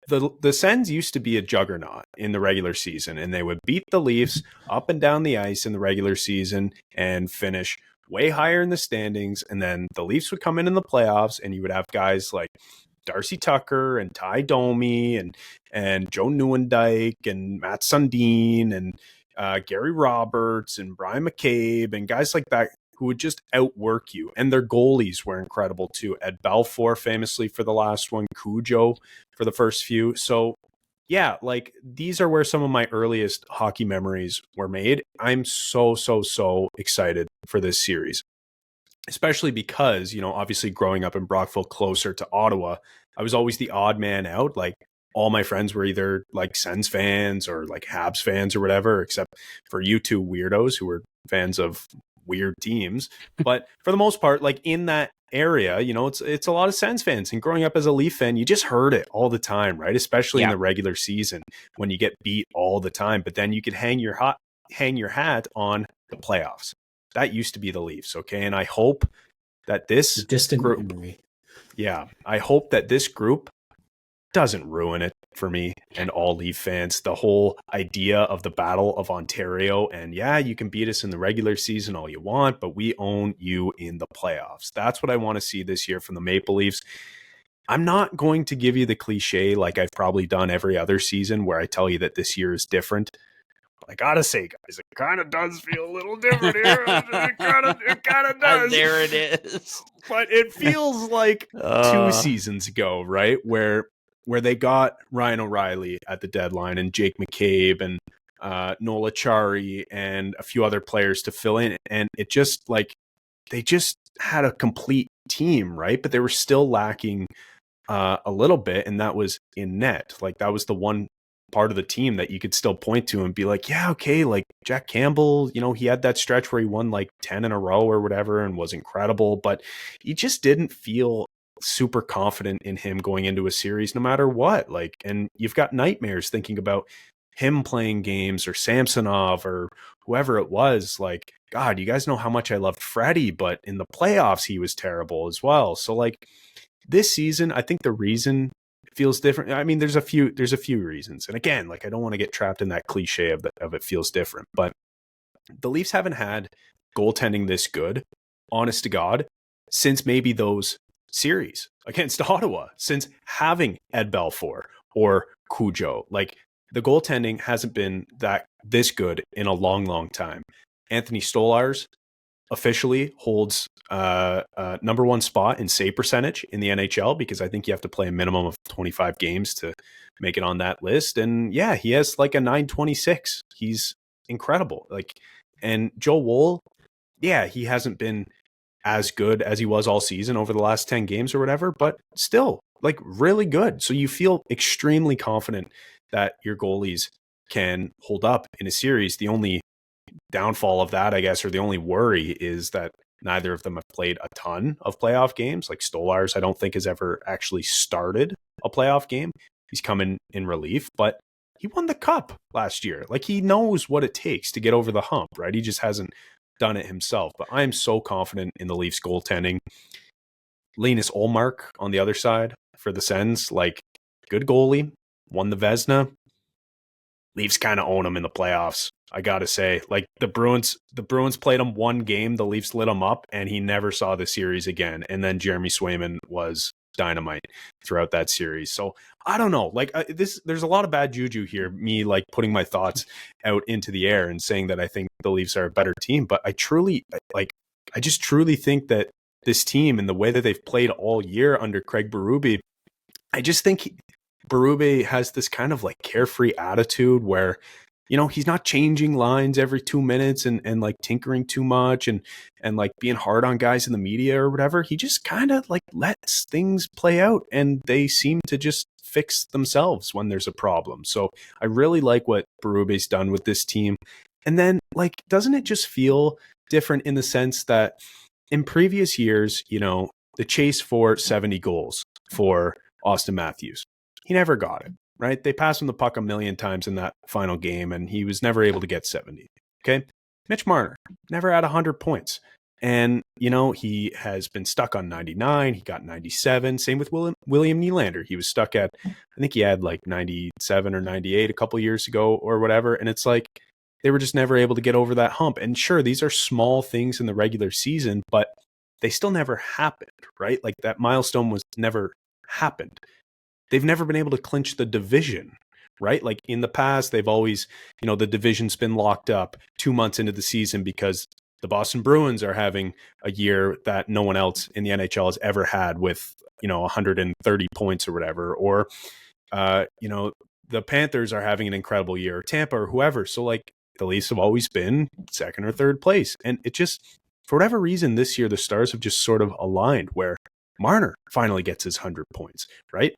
the Sens used to be a juggernaut in the regular season, and they would beat the Leafs up and down the ice in the regular season and finish way higher in the standings. And then the Leafs would come in the playoffs, and you would have guys like Darcy Tucker and Ty Domi and Joe Nieuwendyk and Matt Sundin and Gary Roberts and Brian McCabe and guys like that who would just outwork you. And their goalies were incredible too. Ed Balfour famously for the last one, Cujo for the first few. So yeah, these are where some of my earliest hockey memories were made. I'm so excited for this series, especially because, obviously growing up in Brockville closer to Ottawa, I was always the odd man out. All my friends were either Sens fans or Habs fans or whatever, except for you two weirdos who were fans of weird teams. But for the most part, in that area, it's a lot of Sens fans. And growing up as a Leaf fan, you just heard it all the time, right? Especially in the regular season when you get beat all the time. But then you could hang your hat on the playoffs. That used to be the Leafs, okay? And I hope that this distant group, memory. Yeah, I hope that this group doesn't ruin it for me and all Leaf fans. The whole idea of the Battle of Ontario, and yeah, you can beat us in the regular season all you want, but we own you in the playoffs. That's what I want to see this year from the Maple Leafs. I'm not going to give you the cliche like I've probably done every other season where I tell you that this year is different. I gotta say, guys, it kind of does feel a little different here. It kind of does. There it is. But it feels like 2 seasons ago, right? Where they got Ryan O'Reilly at the deadline and Jake McCabe and Nola Chari and a few other players to fill in. And it just they just had a complete team, right? But they were still lacking a little bit. And that was in net. That was the one part of the team that you could still point to and be yeah, okay, Jack Campbell, he had that stretch where he won 10 in a row or whatever and was incredible, but he just didn't feel super confident in him going into a series no matter what. And you've got nightmares thinking about him playing games or Samsonov or whoever it was. God, you guys know how much I loved Freddie, but in the playoffs he was terrible as well. So this season, I think the reason feels different. I mean, there's a few reasons. And again, like I don't want to get trapped in that cliche of it feels different, but the Leafs haven't had goaltending this good, honest to God, since maybe those series against Ottawa, since having Ed Belfour or Cujo. Like the goaltending hasn't been this good in a long time. Anthony Stolarz officially holds number one spot in save percentage in the NHL, because I think you have to play a minimum of 25 games to make it on that list. And yeah, he has like a 926. He's incredible. Like, and Joe Woll, yeah, he hasn't been as good as he was all season over the last 10 games or whatever, but still like really good. So you feel extremely confident that your goalies can hold up in a series. The only downfall of that, I guess, or the only worry is that neither of them have played a ton of playoff games. Like Stolarz, I don't think has ever actually started a playoff game. He's coming in relief, but he won the cup last year. Like he knows what it takes to get over the hump, right? He just hasn't done it himself. But I am so confident in the Leafs goaltending. Linus Ullmark on the other side for the Sens, like good goalie, won the Vezina. Leafs kind of own him in the playoffs. I got to say, like the Bruins played him one game, the Leafs lit him up, and he never saw the series again. And then Jeremy Swayman was dynamite throughout that series. So I don't know, like there's a lot of bad juju here. Me like putting my thoughts out into the air and saying that I think the Leafs are a better team, but I just truly think that this team and the way that they've played all year under Craig Berube, I just think Berube has this kind of like carefree attitude where, you know, he's not changing lines every 2 minutes and like tinkering too much and like being hard on guys in the media or whatever. He just kind of like lets things play out and they seem to just fix themselves when there's a problem. So I really like what Berube's done with this team. And then like, doesn't it just feel different in the sense that in previous years, you know, the chase for 70 goals for Austin Matthews, he never got it. Right? They passed him the puck a million times in that final game, and he was never able to get 70. Okay. Mitch Marner never had 100 points. And, you know, he has been stuck on 99. He got 97. Same with William Nylander. He was stuck at, I think he had like 97 or 98 a couple years ago or whatever. And it's like, they were just never able to get over that hump. And sure, these are small things in the regular season, but they still never happened, right? Like that milestone was never happened. They've never been able to clinch the division, right? Like in the past, they've always, you know, the division's been locked up 2 months into the season because the Boston Bruins are having a year that no one else in the NHL has ever had with, you know, 130 points or whatever. Or, you know, the Panthers are having an incredible year, or Tampa or whoever. So like the Leafs have always been second or third place. And it just, for whatever reason, this year, the stars have just sort of aligned where Marner finally gets his 100 points, right?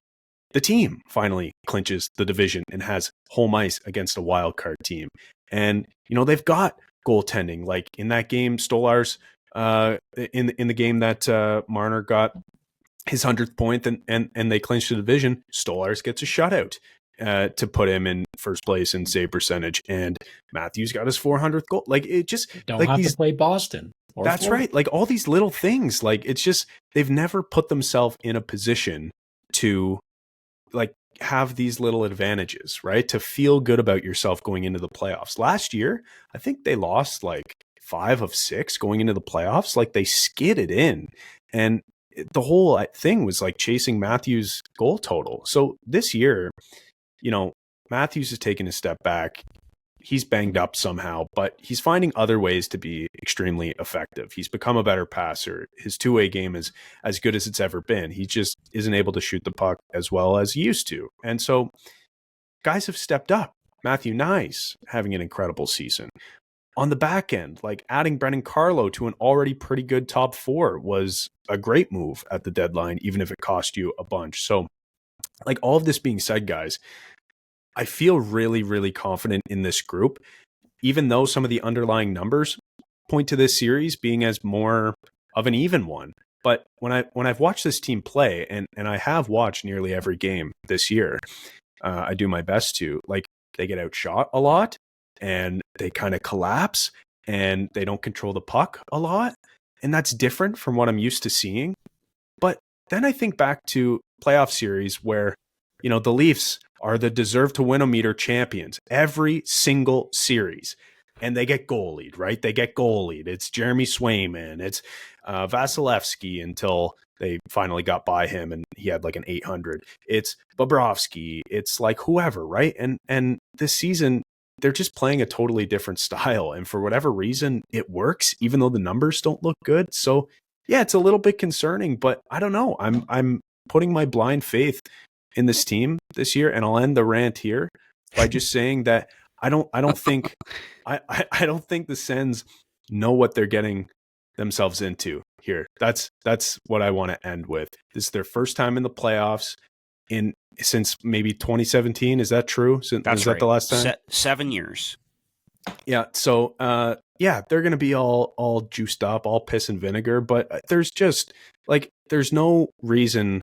The team finally clinches the division and has home ice against a wild card team. And, you know, they've got goaltending. Like in that game, Stolarz, in the game that Marner got his 100th point and they clinched the division, Stolarz gets a shutout to put him in first place in save percentage. And Matthews got his 400th goal. Like it just Don't like have to play Boston. That's right. Like all these little things, like it's just, they've never put themselves in a position to like have these little advantages, right? To feel good about yourself going into the playoffs. Last year, I think they lost like 5 of 6 going into the playoffs. Like they skidded in. And the whole thing was like chasing Matthews' goal total. So this year, you know, Matthews has taken a step back. He's banged up somehow, but he's finding other ways to be extremely effective. He's become a better passer. His two-way game is as good as it's ever been. He just isn't able to shoot the puck as well as he used to. And so guys have stepped up. Matthew Knies having an incredible season. On the back end, like adding Brendan Carlo to an already pretty good top 4 was a great move at the deadline, even if it cost you a bunch. So like all of this being said, guys, I feel really, really confident in this group, even though some of the underlying numbers point to this series being as more of an even one. But when I've watched this team play, and I have watched nearly every game this year, I do my best to, like, they get outshot a lot and they kind of collapse and they don't control the puck a lot. And that's different from what I'm used to seeing. But then I think back to playoff series where the Leafs are the deserve to win a meter champions every single series. And they get goalied, right? They get goalied. It's Jeremy Swayman. It's Vasilevsky until they finally got by him and he had like an 800. It's Bobrovsky. It's like whoever, right? And this season, they're just playing a totally different style. And for whatever reason, it works, even though the numbers don't look good. So yeah, it's a little bit concerning, but I don't know. I'm putting my blind faith in this team this year, and I'll end the rant here by just saying that I don't think I don't think the Sens know what they're getting themselves into here. That's what I want to end with. This is their first time in the playoffs since maybe 2017. Is that true? That's is right. that the last time? 7 years. Yeah. So yeah, they're gonna be all juiced up, all piss and vinegar, but there's no reason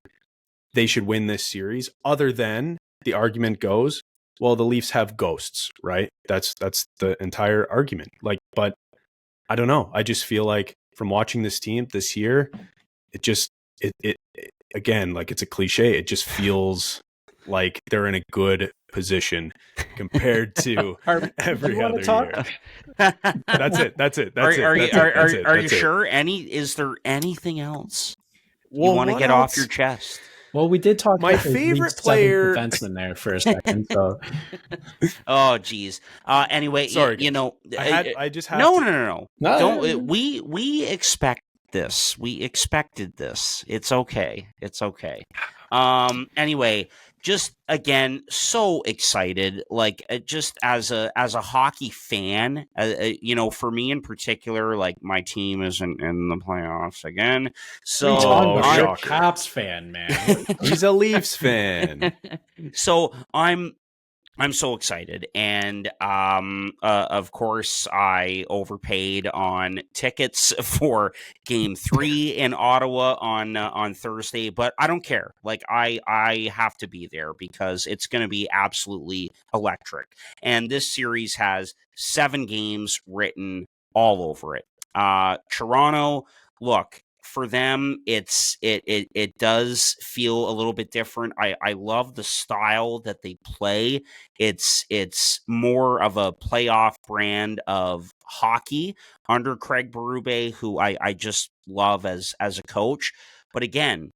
they should win this series other than the argument goes, well, the Leafs have ghosts, right? That's the entire argument. But I don't know. I just feel like from watching this team this year, it again, like it's a cliche. It just feels like they're in a good position compared to every other year. That's it. Are you sure? Is there anything else you want to get off your chest? Well, we did talk my about favorite player defenseman there for a second. So, oh, geez. Anyway, sorry, I just had no. Don't we expect this? We expected this. It's okay. Anyway, just again, so excited. Like just as a hockey fan, for me in particular, like my team isn't in the playoffs again. So I'm a Caps fan, man. He's a Leafs fan. So I'm so excited, and of course, I overpaid on tickets for Game 3 in Ottawa on Thursday, but I don't care. Like I have to be there because it's going to be absolutely electric, and this series has 7 games written all over it. Toronto, look. For them, it does feel a little bit different. I love the style that they play. It's more of a playoff brand of hockey under Craig Berube, who I just love as a coach. But again,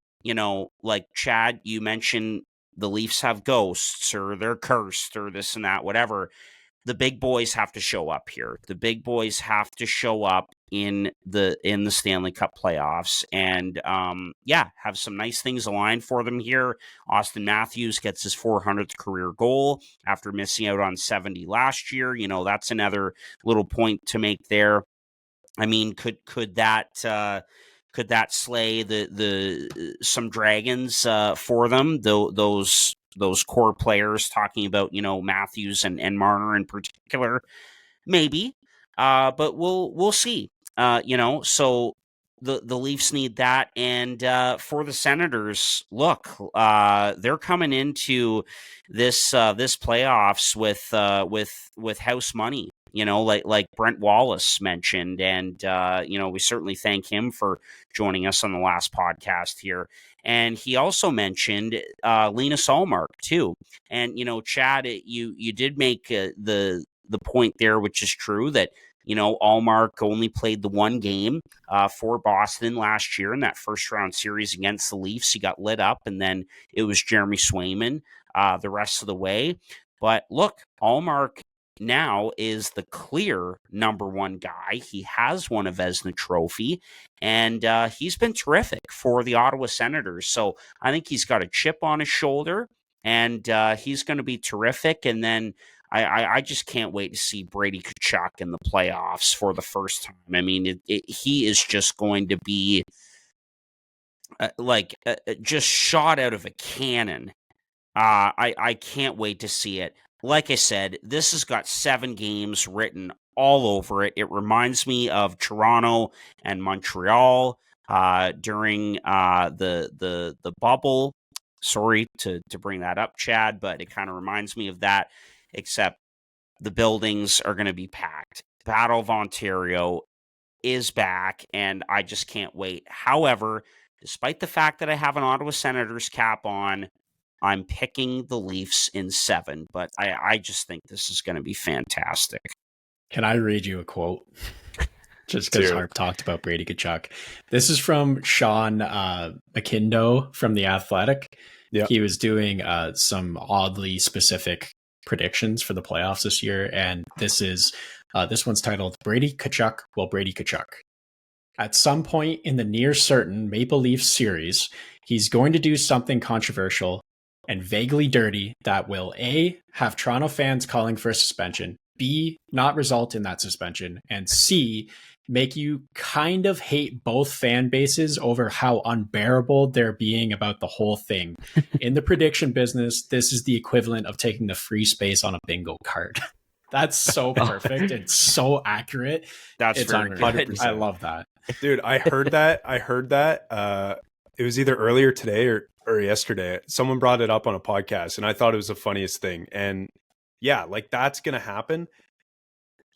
like Chad, you mentioned the Leafs have ghosts or they're cursed or this and that, whatever. The big boys have to show up here. The big boys have to show up in the Stanley Cup playoffs and have some nice things aligned for them here. Austin Matthews gets his 400th career goal after missing out on 70 last year. That's another little point to make there. I mean, could that slay the some dragons for them? Those core players, talking about Matthews and Marner in particular, maybe, but we'll see. So the Leafs need that, and for the Senators, look, they're coming into this playoffs with house money. Like Brent Wallace mentioned, and we certainly thank him for joining us on the last podcast here. And he also mentioned Linus Ullmark too. And Chad, you did make the point there, which is true, that Ullmark only played the one game for Boston last year in that first round series against the Leafs. He got lit up, and then it was Jeremy Swayman the rest of the way. But look, Ullmark now is the clear number one guy. He has won a Vezina Trophy, and he's been terrific for the Ottawa Senators. So I think he's got a chip on his shoulder, and he's going to be terrific. And then I just can't wait to see Brady Tkachuk in the playoffs for the first time. I mean, he is just going to be just shot out of a cannon. I can't wait to see it. Like I said, this has got 7 games written all over it. It reminds me of Toronto and Montreal during the bubble. Sorry to bring that up, Chad, but it kind of reminds me of that, except the buildings are going to be packed. Battle of Ontario is back, and I just can't wait. However, despite the fact that I have an Ottawa Senators cap on, I'm picking the Leafs in 7, but I just think this is going to be fantastic. Can I read you a quote? Just because Harp talked about Brady Tkachuk. This is from Sean McIndoe from The Athletic. Yep. He was doing some oddly specific predictions for the playoffs this year, and this one's titled Brady Tkachuk will Brady Tkachuk. At some point in the near certain Maple Leafs series, he's going to do something controversial and vaguely dirty that will A, have Toronto fans calling for a suspension, B, not result in that suspension, and C, make you kind of hate both fan bases over how unbearable they're being about the whole thing. In the prediction business, this is the equivalent of taking the free space on a bingo card. That's so perfect and so accurate. It's very good. I love that. Dude, I heard that. It was either earlier today or yesterday. Someone brought it up on a podcast, and I thought it was the funniest thing. And yeah, like that's going to happen.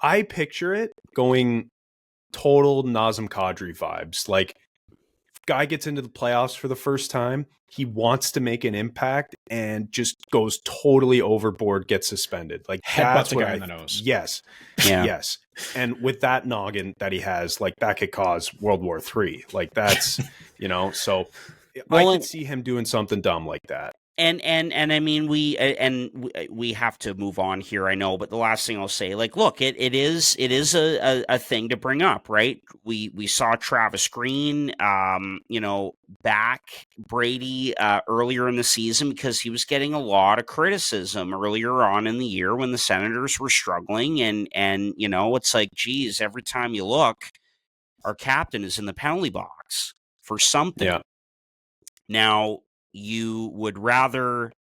I picture it going total Nazem Kadri vibes. Like, guy gets into the playoffs for the first time, he wants to make an impact and just goes totally overboard, gets suspended. Like, that's what in the nose. Yes. Yeah. Yes. And with that noggin that he has, like that could cause World War III. Like that's, so I could see him doing something dumb like that. And I mean, we have to move on here, I know, but the last thing I'll say, like, look, it is a thing to bring up, right? We saw Travis Green, back Brady earlier in the season because he was getting a lot of criticism earlier on in the year when the Senators were struggling, and it's like, geez, every time you look, our captain is in the penalty box for something. Yeah. Now, you would rather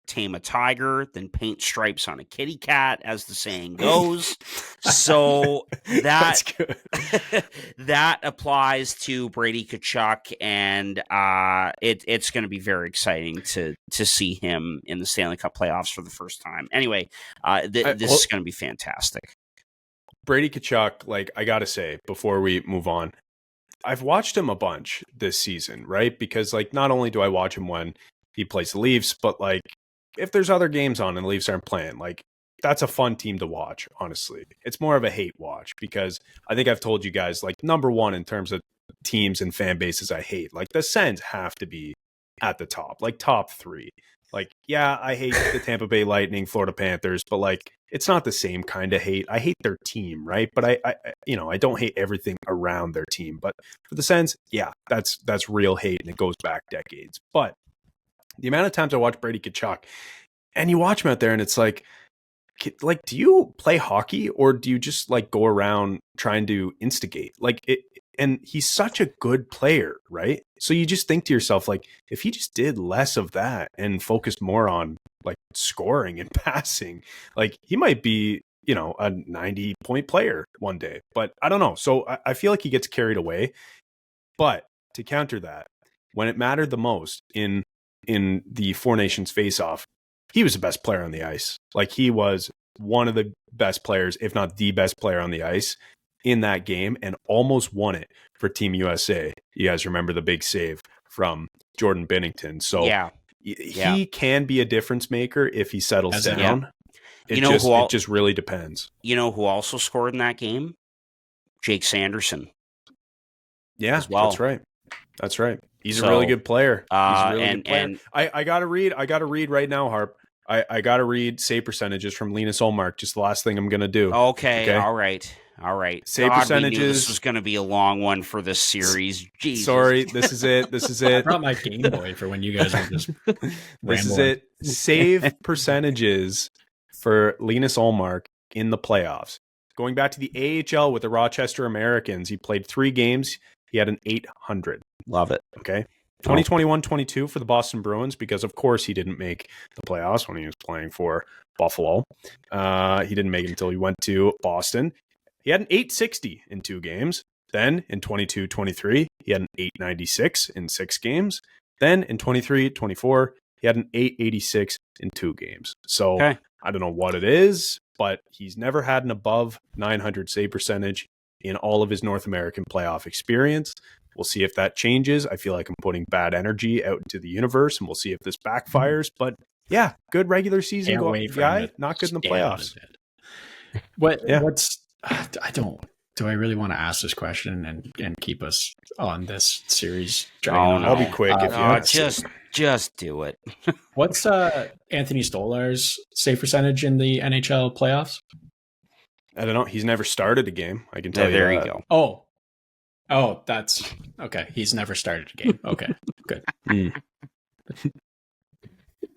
tame a tiger than paint stripes on a kitty cat, as the saying goes. So that that applies to Brady Tkachuk, and it's going to be very exciting to see him in the Stanley Cup playoffs for the first time. Anyway, this is going to be fantastic. Brady Tkachuk, like, I got to say, before we move on, I've watched him a bunch this season, right? Because, like, not only do I watch him when he plays the Leafs, but, like, if there's other games on and the Leafs aren't playing, like, that's a fun team to watch, honestly. It's more of a hate watch because I think I've told you guys, like, number one in terms of teams and fan bases I hate, like, the Sens have to be at the top, like, top 3. Like, yeah, I hate the Tampa Bay Lightning, Florida Panthers, but, like, it's not the same kind of hate. I hate their team, right? But I don't hate everything around their team. But for the Sens, yeah, that's real hate, and it goes back decades. But the amount of times I watch Brady Tkachuk, and you watch him out there, and it's like, do you play hockey or do you just like go around trying to instigate? Like it, and he's such a good player, right? So you just think to yourself, like, if he just did less of that and focused more on like scoring and passing, like he might be, a 90-point player one day. But I don't know. So I feel like he gets carried away. But to counter that, when it mattered the most in the Four Nations face-off, he was the best player on the ice. Like, he was one of the best players, if not the best player on the ice in that game, and almost won it for Team USA. You guys remember the big save from Jordan Binnington. So yeah. He can be a difference maker if he settles down. It just really depends. You know who also scored in that game? Jake Sanderson. Yeah, as well. That's right. He's a really good player. He's a really good player. And I gotta read right now, Harp. I gotta read save percentages from Linus Ullmark. Just the last thing I'm gonna do. Okay. All right. Save percentages. We knew this was gonna be a long one for this series. Jesus. Sorry, this is it. I brought my Game Boy for when you guys were just This is it. Save percentages for Linus Ullmark in the playoffs. Going back to the AHL with the Rochester Americans, he played 3 games. He had an 800. Love it. Okay. 2021-22 for the Boston Bruins, because of course he didn't make the playoffs when he was playing for Buffalo. He didn't make it until he went to Boston. He had an 860 in 2 games. Then in 22-23, he had an 896 in 6 games. Then in 23-24, he had an 886 in 2 games. So I don't know what it is, but he's never had an above 900 save percentage in all of his North American playoff experience. We'll see if that changes. I feel like I'm putting bad energy out into the universe, and we'll see if this backfires. But yeah, good regular season guy, not good in the playoffs. What's I don't. Do I really want to ask this question and keep us on this series? Oh, no. I'll be quick. Just do it. What's Anthony Stolar's save percentage in the NHL playoffs? I don't know. He's never started a game. I can tell you. There you go. Oh, that's okay. He's never started a game. Okay, good.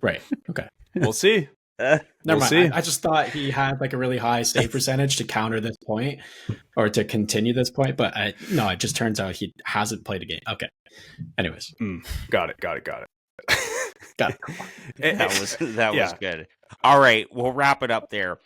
Right. Okay. We'll see. Never mind. I just thought he had like a really high save percentage to counter this point or to continue this point, but no, it just turns out he hasn't played a game. Okay. Anyways. Got it. Got it. That was good. All right, we'll wrap it up there.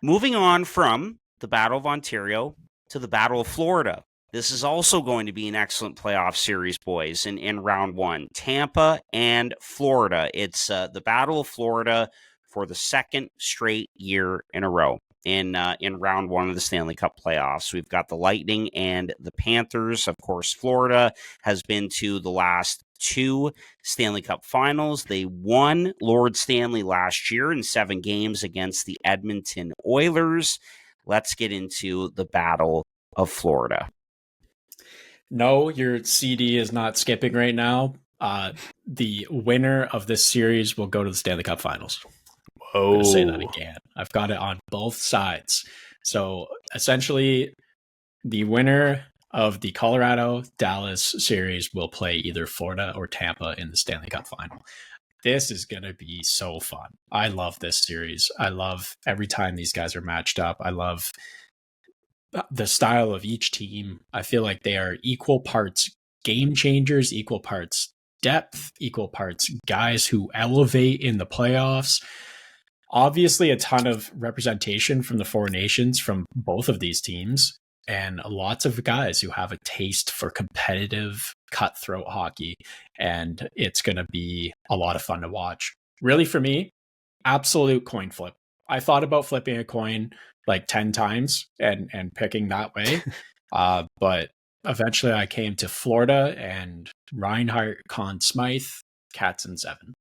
Moving on from the Battle of Ontario to the Battle of Florida. This is also going to be an excellent playoff series, boys, in round one. Tampa and Florida. It's the Battle of Florida for the second straight year in a row in round one of the Stanley Cup playoffs. We've got the Lightning and the Panthers. Of course, Florida has been to the last two Stanley Cup finals. They won Lord Stanley last year in 7 games against the Edmonton Oilers. Let's get into the Battle of Florida. No, your CD is not skipping right now. The winner of this series will go to the Stanley Cup finals. I'm going to say that again. I've got it on both sides. So essentially, the winner of the Colorado-Dallas series will play either Florida or Tampa in the Stanley Cup final. This is going to be so fun. I love this series. I love every time these guys are matched up. I love the style of each team. I feel like they are equal parts game changers, equal parts depth, equal parts guys who elevate in the playoffs. Obviously, a ton of representation from the 4 nations from both of these teams, and lots of guys who have a taste for competitive, cutthroat hockey, and it's going to be a lot of fun to watch. Really, for me, absolute coin flip. I thought about flipping a coin like 10 times and picking that way, but eventually I came to Florida and Reinhart, Conn Smythe, Cats in 7.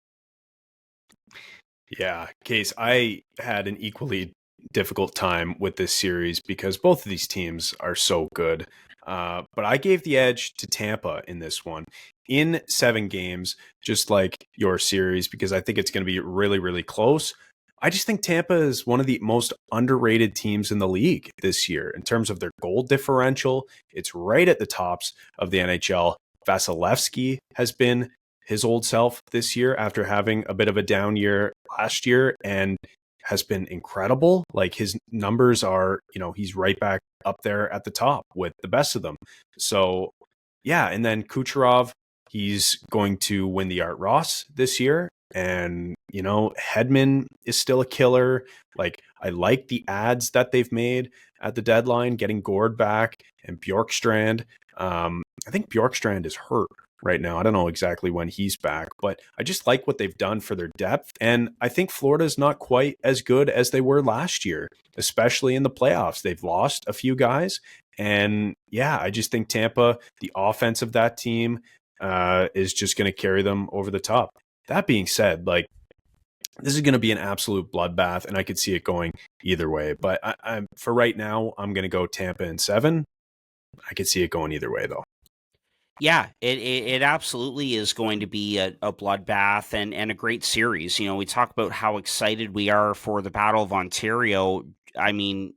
Yeah, Case, I had an equally difficult time with this series because both of these teams are so good. But I gave the edge to Tampa in this one in 7 games, just like your series, because I think it's going to be really, really close. I just think Tampa is one of the most underrated teams in the league this year in terms of their goal differential. It's right at the tops of the NHL. Vasilevsky has been his old self this year after having a bit of a down year last year and has been incredible. Like his numbers are, he's right back up there at the top with the best of them. So yeah. And then Kucherov, he's going to win the Art Ross this year. And, Hedman is still a killer. Like I like the ads that they've made at the deadline, getting Gord back and Bjorkstrand. I think Bjorkstrand is hurt right now. I don't know exactly when he's back, but I just like what they've done for their depth. And I think Florida's not quite as good as they were last year, especially in the playoffs. They've lost a few guys. And yeah, I just think Tampa, the offense of that team, is just going to carry them over the top. That being said, like this is going to be an absolute bloodbath, and I could see it going either way. But I for right now, I'm going to go Tampa in 7. I could see it going either way, though. Yeah, it absolutely is going to be a bloodbath and a great series. We talk about how excited we are for the Battle of Ontario. I mean,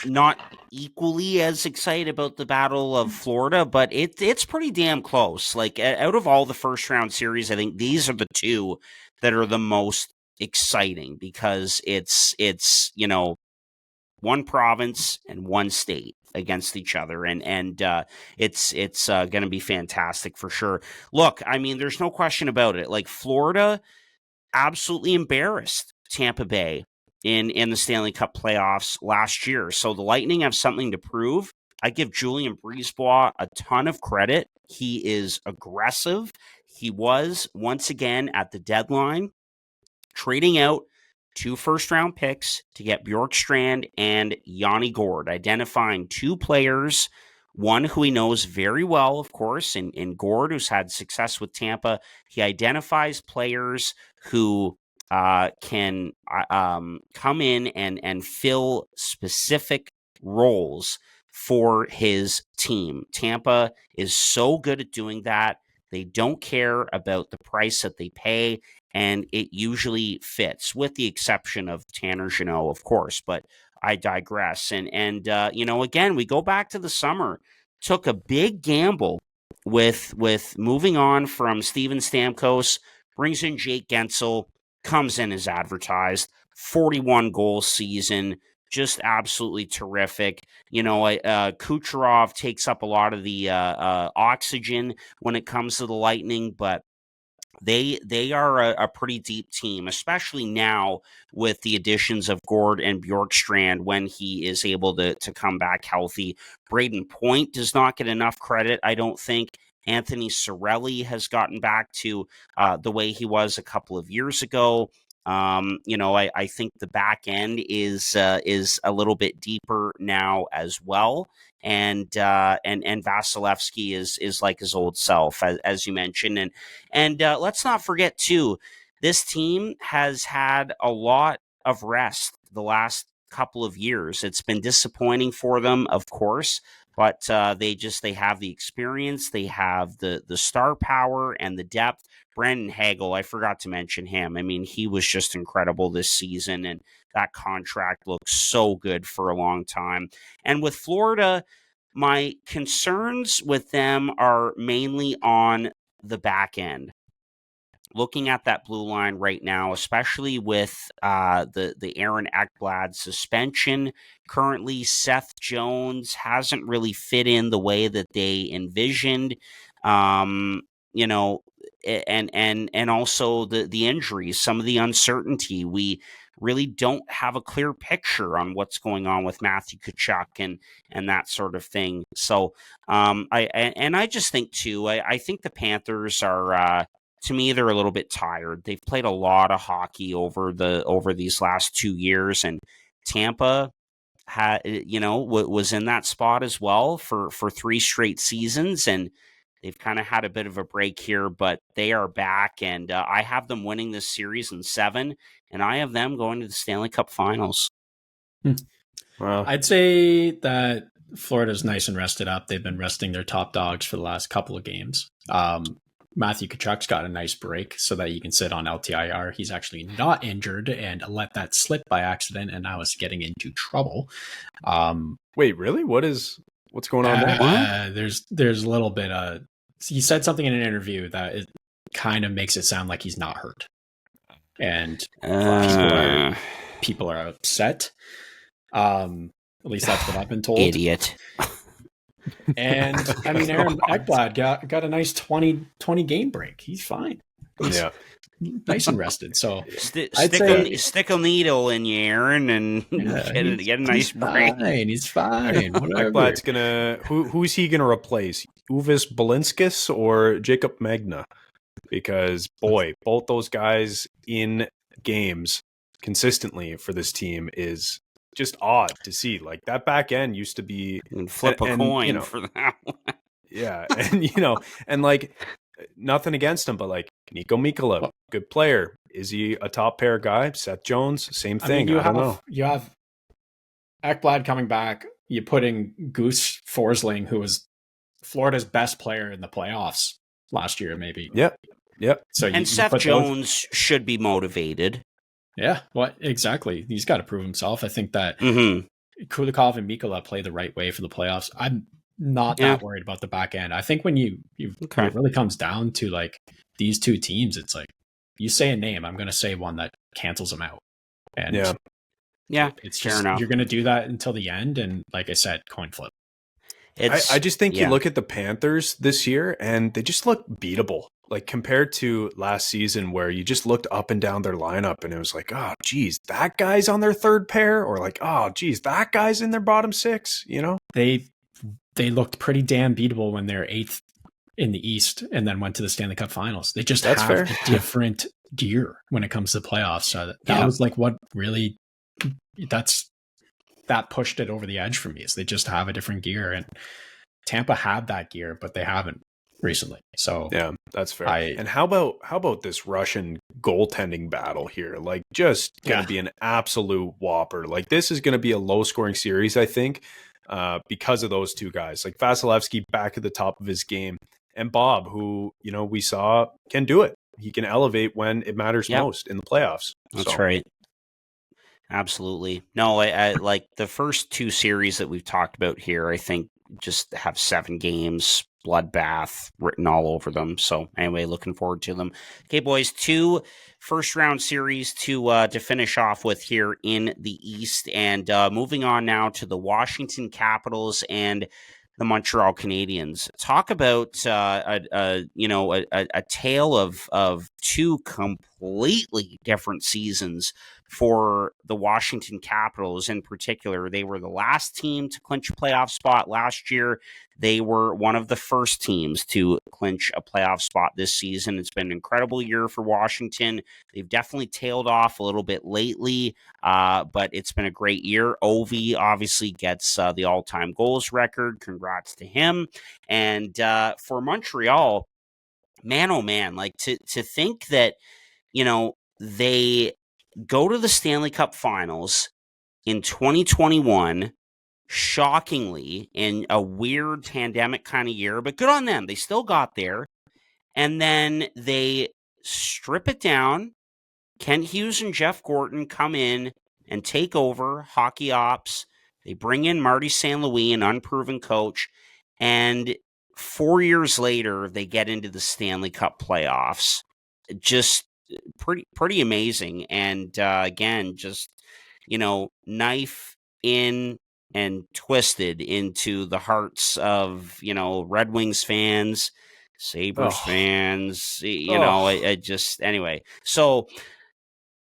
not equally as excited about the Battle of Florida, but it's pretty damn close. Like out of all the first round series, I think these are the 2 that are the most exciting because it's one province and one state against each other, and it's going to be fantastic for sure. Look, I mean, there's no question about it. Like Florida absolutely embarrassed Tampa Bay in the Stanley Cup playoffs last year. So the Lightning have something to prove. I give Julien Brisebois a ton of credit. He is aggressive. He was, once again, at the deadline, trading out 2 first-round picks to get Bjorkstrand and Yanni Gourde, identifying 2 players, one who he knows very well, of course, in Gourde, who's had success with Tampa. He identifies players who can come in and fill specific roles for his team. Tampa is so good at doing that. They don't care about the price that they pay, and it usually fits, with the exception of Tanner Jeannot, of course, but I digress. And again, we go back to the summer, took a big gamble with moving on from Steven Stamkos, brings in Jake Gensel, comes in as advertised, 41 goal season, just absolutely terrific. Kucherov takes up a lot of the oxygen when it comes to the Lightning, but they are a pretty deep team, especially now with the additions of Gourde and Bjorkstrand when he is able to come back healthy. Braden Point does not get enough credit, I don't think. Anthony Cirelli has gotten back to the way he was a couple of years ago. I think the back end is a little bit deeper now as well, and Vasilevsky is like his old self, as you mentioned, and let's not forget too, this team has had a lot of rest the last couple of years. It's been disappointing for them, of course, but they have the experience, they have the star power and the depth. Brandon Hagel, I forgot to mention him. I mean, he was just incredible this season, and that contract looks so good for a long time. And with Florida, my concerns with them are mainly on the back end. Looking at that blue line right now, especially with the Aaron Ekblad suspension, currently Seth Jones hasn't really fit in the way that they envisioned. And also the injuries, some of the uncertainty. We really don't have a clear picture on what's going on with Matthew Tkachuk and that sort of thing. So I just think too, I think the Panthers are. To me, they're a little bit tired. They've played a lot of hockey over these last 2 years, and Tampa was in that spot as well for 3 straight seasons, and they've kind of had a bit of a break here, but they are back, and I have them winning this series in 7, and I have them going to the Stanley Cup Finals. Wow. I'd say that Florida's nice and rested up. They've been resting their top dogs for the last couple of games. Matthew Tkachuk's got a nice break so that you can sit on LTIR. He's actually not injured and let that slip by accident, and now is getting into trouble. Wait, really? What's going on there? There's a little bit he said something in an interview that it kind of makes it sound like he's not hurt. And people are upset. At least that's what I've been told. Idiot. And I mean, Aaron Ekblad got a nice 20 game break. He's fine. He's nice and rested. So stick a needle in you, Aaron, and get a nice break. He's fine. Ekblad's gonna who's he gonna replace? Uvis Balinskis or Jacob Magna? Because boy, both those guys in games consistently for this team is just odd to see. Like, that back end used to be and flip a coin for that one. Yeah, and like, nothing against him, but like Nico Mikkola, good player. Is he a top pair guy? Seth Jones, same thing. I don't know. You have Ekblad coming back. You put in Goose Forsling, who was Florida's best player in the playoffs last year, maybe. Yep. So Seth Jones should be motivated. Yeah, well, exactly. He's got to prove himself. I think that Kulikov and Mikkola play the right way for the playoffs. I'm not that worried about the back end. I think when when it really comes down to like these two teams, it's like you say a name, I'm going to say one that cancels them out. And it's fair enough. You're going to do that until the end. And like I said, coin flip. I just think you look at the Panthers this year and they just look beatable. Like, compared to last season where you just looked up and down their lineup and it was like, oh, geez, that guy's on their third pair, or like, oh, geez, that guy's in their bottom 6, They looked pretty damn beatable when their 8th in the East and then went to the Stanley Cup Finals. They just That's have fair. a different gear when it comes to the playoffs. So that was like what really that pushed it over the edge for me, is they just have a different gear, and Tampa had that gear, but they haven't recently. So yeah, that's fair. And how about this Russian goaltending battle here? Like, just going to be an absolute whopper. Like, this is going to be a low scoring series, I think, because of those two guys. Like Vasilevsky back at the top of his game, and Bob, who, you know, we saw can do it. He can elevate when it matters most in the playoffs. That's right. Absolutely. No, I like the first two series that we've talked about here, I think just have 7 games, bloodbath written all over them. So anyway, looking forward to them. Okay, boys, 2 first round series to finish off with here in the East, and moving on now to the Washington Capitals and the Montreal Canadiens. Talk about a tale of 2 completely different seasons for the Washington Capitals. In particular, they were the last team to clinch a playoff spot last year. They were one of the first teams to clinch a playoff spot this season. It's been an incredible year for Washington. They've definitely tailed off a little bit lately, but it's been a great year. Ovi obviously gets the all-time goals record. Congrats to him. And for Montreal, man, oh man, like to think that, you know, they go to the Stanley Cup Finals in 2021, shockingly, in a weird pandemic kind of year, but good on them. They still got there. And then they strip it down. Kent Hughes and Jeff Gorton come in and take over hockey ops. They bring in Marty St. Louis, an unproven coach. And 4 years later, they get into the Stanley Cup playoffs. Just pretty amazing. And again, just, you know, knife in and twisted into the hearts of, you know, Red Wings fans, Sabres fans, you know, I just, anyway. So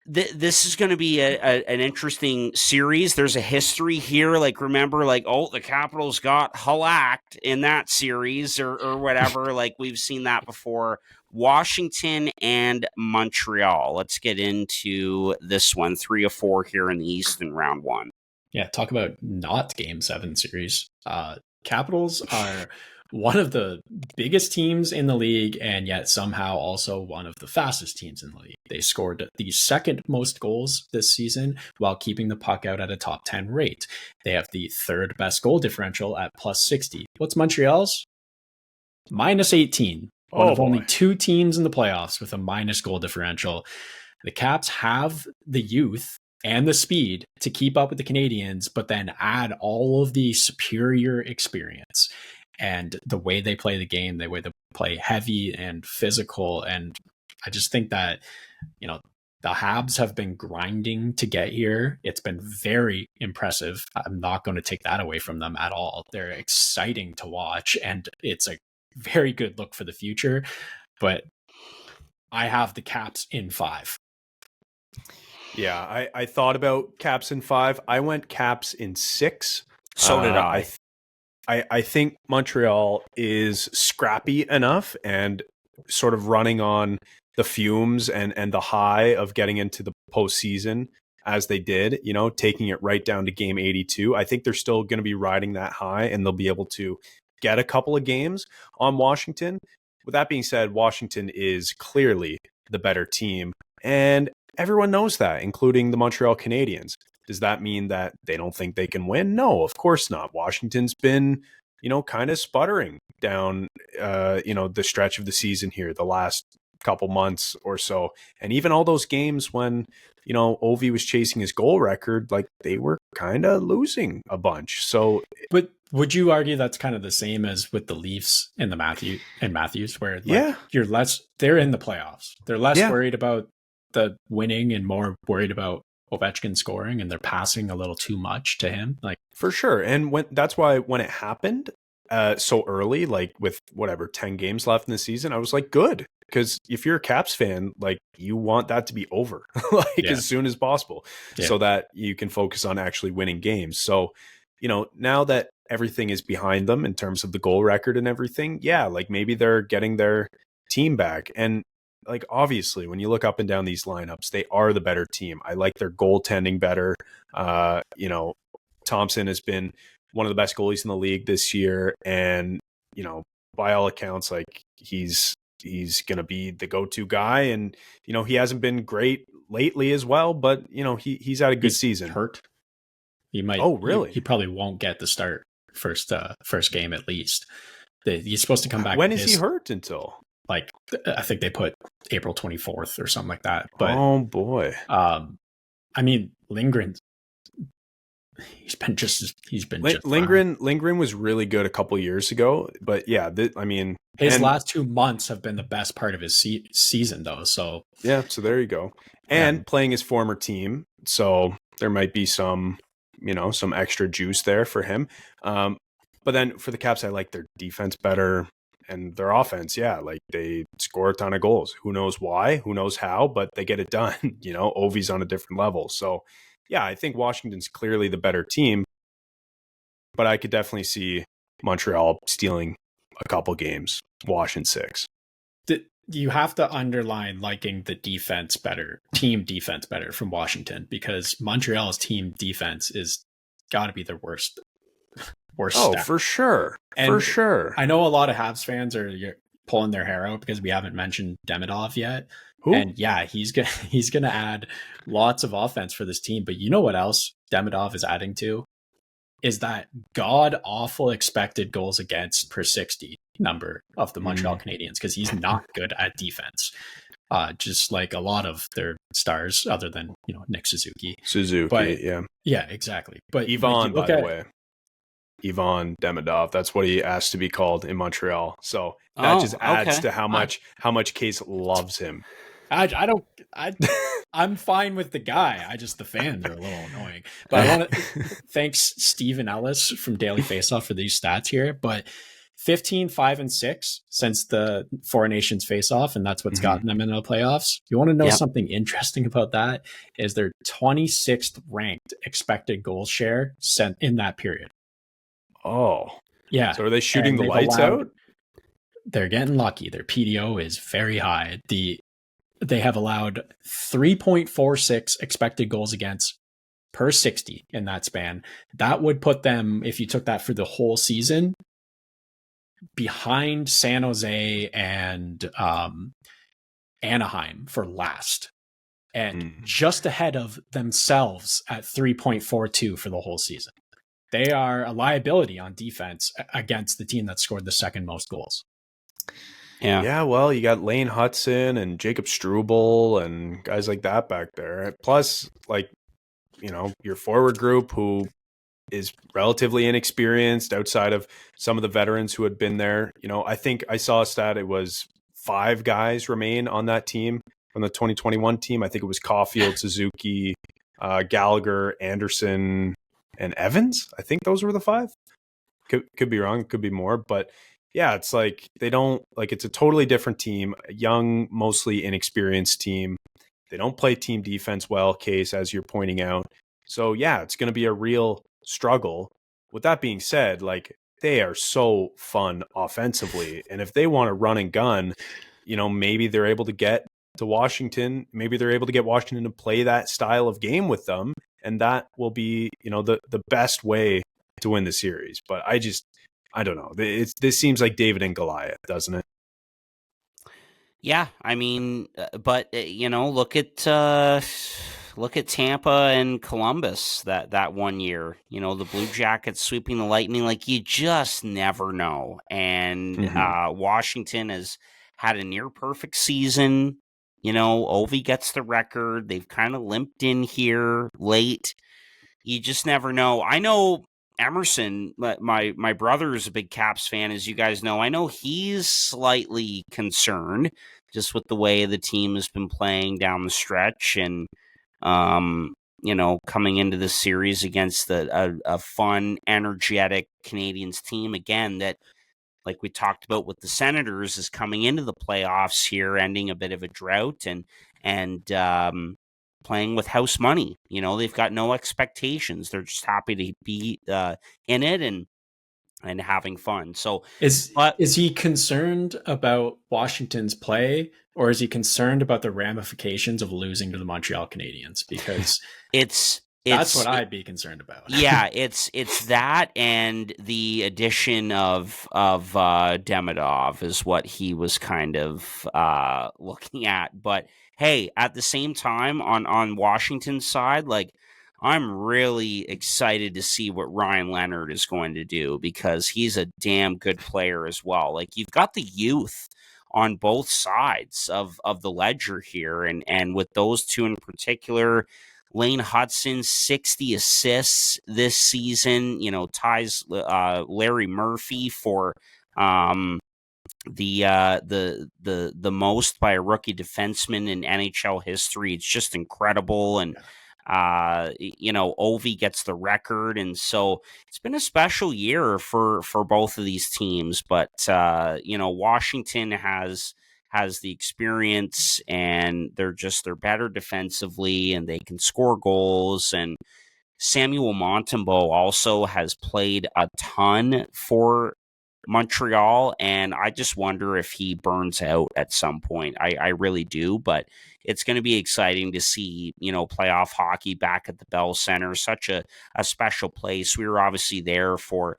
this is going to be an interesting series. There's a history here. Like, remember, like, oh, the Capitals got shellacked in that series or whatever. Like, we've seen that before. Washington and Montreal. Let's get into this one. 3 of 4 here in the East in round 1. Yeah, talk about not Game 7 series. Capitals are one of the biggest teams in the league, and yet somehow also one of the fastest teams in the league. They scored the second most goals this season while keeping the puck out at a top 10 rate. They have the 3rd best goal differential at plus 60. What's Montreal's? Minus 18. One of only 2 teams in the playoffs with a minus goal differential. The Caps have the youth and the speed to keep up with the Canadiens, but then add all of the superior experience and the way they play the game, the way they play heavy and physical. And I just think that, you know, the Habs have been grinding to get here. It's been very impressive. I'm not going to take that away from them at all. They're exciting to watch, and it's a very good look for the future. But I have the Caps in 5. Yeah, I thought about Caps in 5. I went Caps in 6. So did I. I think Montreal is scrappy enough and sort of running on the fumes and the high of getting into the postseason as they did, you know, taking it right down to game 82. I think they're still going to be riding that high, and they'll be able to get a couple of games on Washington. With that being said, Washington is clearly the better team, and everyone knows that, including the Montreal Canadiens. Does that mean that they don't think they can win? No, of course not. Washington's been, you know, kind of sputtering down, you know, the stretch of the season here, the last couple months or so. And even all those games when, you know, Ovi was chasing his goal record, like, they were kind of losing a bunch. So, but would you argue that's kind of the same as with the Leafs and Matthews, where like, they're in the playoffs. They're less worried about the winning and more worried about Ovechkin scoring, and they're passing a little too much to him, like, for sure. And that's why when it happened so early, like with 10 games left in the season, I was like, good, because if you're a Caps fan, like, you want that to be over as soon as possible, so that you can focus on actually winning games. So, you know, now that everything is behind them in terms of the goal record and everything, yeah, like maybe they're getting their team back. And like, obviously, when you look up and down these lineups, they are the better team. I like their goaltending better. You know, Thompson has been one of the best goalies in the league this year. And, you know, by all accounts, like he's going to be the go-to guy. And, you know, he hasn't been great lately as well, but, you know, he's had a good season. Hurt. He might. Oh, really? He probably won't get the start first game at least. He's supposed to come back. When is he hurt until? Like, I think they put April 24th or something like that. But oh boy. I mean, Lindgren. Lindgren was really good a couple years ago, but yeah, I mean, his last 2 months have been the best part of his season, though. So yeah, so there you go. And playing his former team, so there might be some, you know, some extra juice there for him. But then for the Caps, I like their defense better and their offense. Yeah, like they score a ton of goals. Who knows why? Who knows how? But they get it done. You know, Ovi's on a different level. So yeah, I think Washington's clearly the better team, but I could definitely see Montreal stealing a couple games, Wash in 6. You have to underline liking the team defense better from Washington, because Montreal's team defense is got to be their worst. Oh, stat. For sure. And for sure. I know a lot of Habs fans are pulling their hair out because we haven't mentioned Demidov yet. Who? And yeah, he's gonna add lots of offense for this team. But you know what else Demidov is adding to? Is that god awful expected goals against per 60 number of the Montreal Canadiens, because he's not good at defense. Just like a lot of their stars, other than, you know, Nick Suzuki. But, yeah, exactly. But Ivan, by the way. Ivan Demidov. That's what he asked to be called in Montreal. So that just adds to how much Case loves him. I'm fine with the guy. The fans are a little annoying. But I want to thanks Stephen Ellis from Daily Faceoff for these stats here. But 15, 5, and 6 since the Four Nations Faceoff, and that's what's gotten them into the playoffs. You want to know something interesting about that? Is their 26th ranked expected goal share sent in that period. Oh. Yeah. So are they shooting the lights out? They're getting lucky. Their PDO is very high. They have allowed 3.46 expected goals against per 60 in that span. That would put them, if you took that for the whole season, behind San Jose and Anaheim for last, and just ahead of themselves at 3.42 for the whole season. They are a liability on defense against the team that scored the second most goals. Yeah, well, you got Lane Hudson and Jacob Struble and guys like that back there. Plus, like, you know, your forward group, who is relatively inexperienced outside of some of the veterans who had been there. You know, I think I saw a stat, it was 5 guys remain on that team from the 2021 team. I think it was Caulfield, Suzuki, Gallagher, Anderson, and Evans. I think those were the 5. Could be wrong, could be more, but yeah, it's like it's a totally different team, a young, mostly inexperienced team. They don't play team defense well, Case, as you're pointing out. So yeah, it's going to be a real struggle. With that being said, like, they are so fun offensively, and if they want to run and gun, you know, maybe they're able to get to Washington. Maybe they're able to get Washington to play that style of game with them, and that will be, you know, the best way to win the series. But I don't know. This seems like David and Goliath, doesn't it? Yeah, I mean, but you know, look at Tampa and Columbus that one year. You know, the Blue Jackets sweeping the Lightning. Like, you just never know. And Washington has had a near perfect season. You know, Ovi gets the record. They've kind of limped in here late. You just never know. I know Emerson, my brother is a big Caps fan, as you guys know. I know he's slightly concerned just with the way the team has been playing down the stretch, and you know, coming into this series against a fun, energetic Canadiens team again that, like we talked about with the Senators, is coming into the playoffs here, ending a bit of a drought and playing with house money. You know, they've got no expectations. They're just happy to be in it, and and having fun. So, Is but is he concerned about Washington's play, or is he concerned about the ramifications of losing to the Montreal Canadiens? Because that's what I'd be concerned about. Yeah, it's that, and the addition of Demidov is what he was kind of looking at. But hey, at the same time, on Washington's side, like, I'm really excited to see what Ryan Leonard is going to do, because he's a damn good player as well. Like, you've got the youth on both sides of the ledger here, and with those two in particular. Lane Hudson, 60 assists this season, ties Larry Murphy for the most by a rookie defenseman in NHL history. It's just incredible. And Ovi gets the record, and so it's been a special year for both of these teams. But Washington has the experience, and they're better defensively, and they can score goals. And Samuel Montembeault also has played a ton for Montreal, and I just wonder if he burns out at some point. I really do, but it's going to be exciting to see, playoff hockey back at the Bell Center. Such a special place. We were obviously there for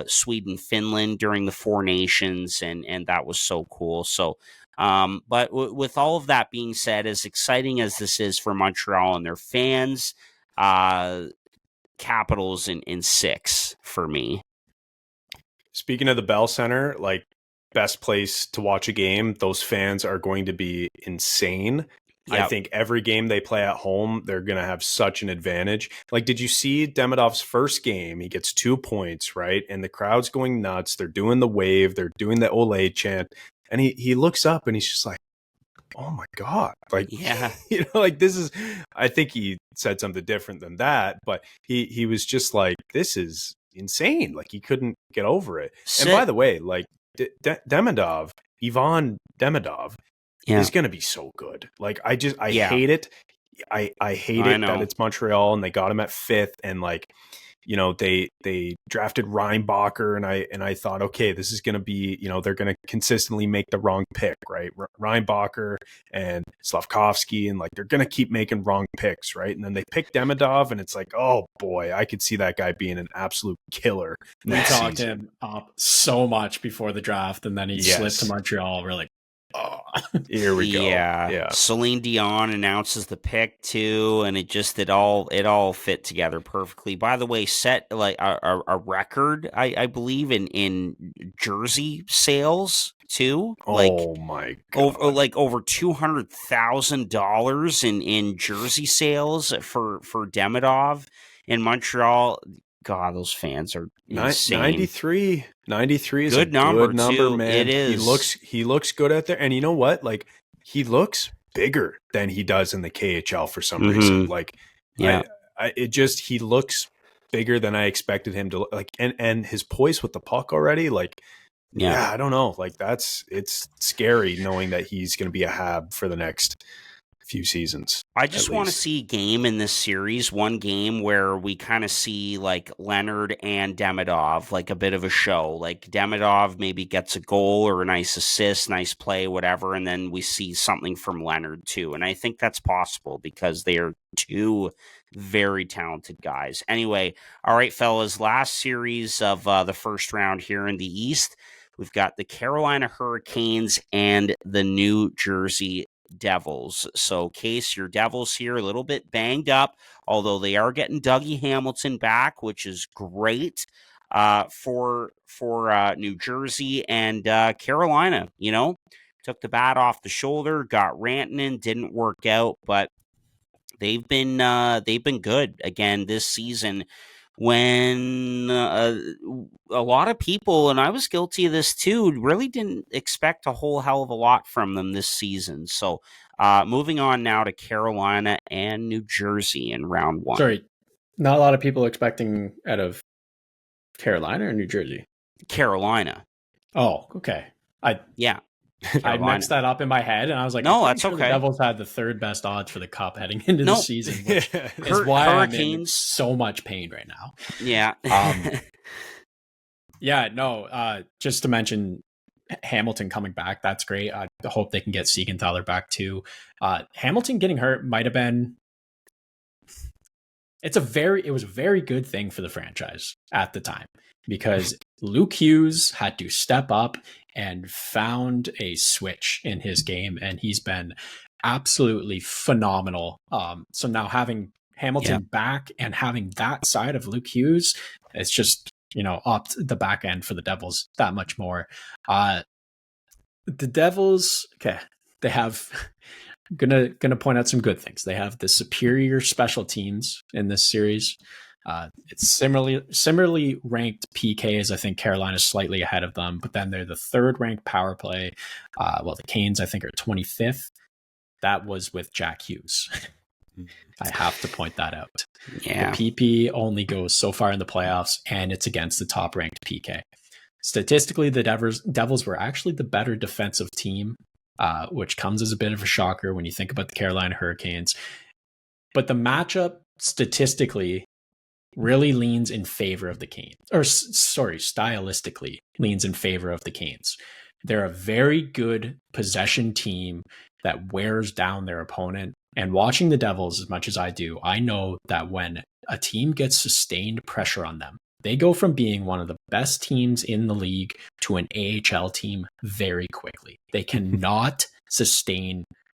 Sweden, Finland during the Four Nations, and that was so cool. So, but with all of that being said, as exciting as this is for Montreal and their fans, Capitals in 6 for me. Speaking of the Bell Center, like, best place to watch a game, those fans are going to be insane. Yep. I think every game they play at home, they're going to have such an advantage. Like, did you see Demidov's first game? He gets 2 points, right? And the crowd's going nuts. They're doing the wave. They're doing the Ole chant. And he looks up and he's just like, oh my God. Like, yeah, like, this is, I think he said something different than that, but he was just like, this is insane. Like, he couldn't get over it. And by the way, like, Demidov, Ivan Demidov is going to be so good. Like, I hate it. I hate it that it's Montreal and they got him at 5th, and like, they drafted Reinbacher, and I thought, okay, this is going to be, they're going to consistently make the wrong pick, right? Reinbacher and Slavkovsky, and like, they're going to keep making wrong picks, right? And then they pick Demidov, and it's like, oh boy, I could see that guy being an absolute killer. We talked him up so much before the draft, and then he slipped to Montreal. We're like, oh, here we go. Yeah. Celine Dion announces the pick too, and it all fit together perfectly. By the way, set like a record, I believe, in jersey sales too. Like, oh my God, over $200,000 in jersey sales for Demidov in Montreal. God, those fans are insane. 93 is good a number, good number, too. man. It is. He looks good out there, and you know what? Like, he looks bigger than he does in the KHL for some reason. Like, yeah, he looks bigger than I expected him to. Like, and his poise with the puck already. Like, yeah, I don't know. Like, it's scary knowing that he's going to be a Hab for the next few seasons. I just want to see a game in this series, one game where we kind of see like Leonard and Demidov, like a bit of a show. Like, Demidov maybe gets a goal or a nice assist, nice play, whatever, and then we see something from Leonard too. And I think that's possible because they are two very talented guys. Anyway, all right, fellas, last series of the first round here in the East. We've got the Carolina Hurricanes and the New Jersey Devils. So, Case, your Devils here a little bit banged up, although they are getting Dougie Hamilton back, which is great for New Jersey. And Carolina, took the bat off the shoulder, got Rantanen, didn't work out, but they've been good again this season. When a lot of people, and I was guilty of this too, really didn't expect a whole hell of a lot from them this season. So moving on now to Carolina and New Jersey in round 1. Sorry, not a lot of people expecting out of Carolina or New Jersey? Carolina. Oh, okay. I mixed that up in my head, and I was like, no, that's sure okay. The Devils had the 3rd best odds for the Cup heading into the season, which is why I'm in so much pain right now. Yeah. Yeah, no, just to mention Hamilton coming back, that's great. I hope they can get Siegenthaler back too. Hamilton getting hurt might have been it was a very good thing for the franchise at the time because Luke Hughes had to step up and found a switch in his game, and he's been absolutely phenomenal. So now having Hamilton back and having that side of Luke Hughes, it's just upped the back end for the Devils that much more. The Devils, okay, they have gonna point out some good things. They have the superior special teams in this series. It's similarly ranked PKs. I think Carolina's slightly ahead of them, but then they're the third ranked power play. The Canes I think are 25th. That was with Jack Hughes. I have to point that out. Yeah. The PP only goes so far in the playoffs, and it's against the top ranked PK. Statistically, the Devils were actually the better defensive team, which comes as a bit of a shocker when you think about the Carolina Hurricanes. But the matchup statistically really leans in favor of the Canes. Stylistically leans in favor of the Canes. They're a very good possession team that wears down their opponent. And watching the Devils as much as I do, I know that when a team gets sustained pressure on them, they go from being one of the best teams in the league to an AHL team very quickly. They cannot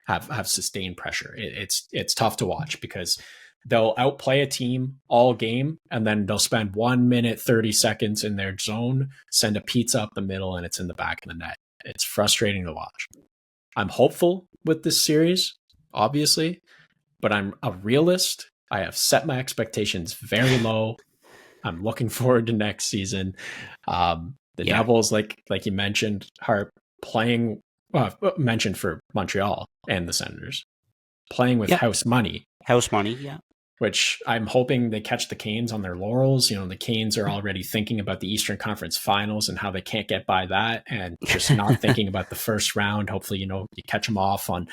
have sustained pressure. It's tough to watch because they'll outplay a team all game and then they'll spend 1 minute 30 seconds in their zone, send a pizza up the middle, and it's in the back of the net. It's frustrating to watch. I'm hopeful with this series, obviously, but I'm a realist. I have set my expectations very low. I'm looking forward to next season. The Devils, like you mentioned, are playing. Mentioned for Montreal and the Senators, playing with house money. House money, yeah. Which I'm hoping they catch the Canes on their laurels. The Canes are already thinking about the Eastern Conference Finals and how they can't get by that, and just not thinking about the first round. Hopefully, you catch them off on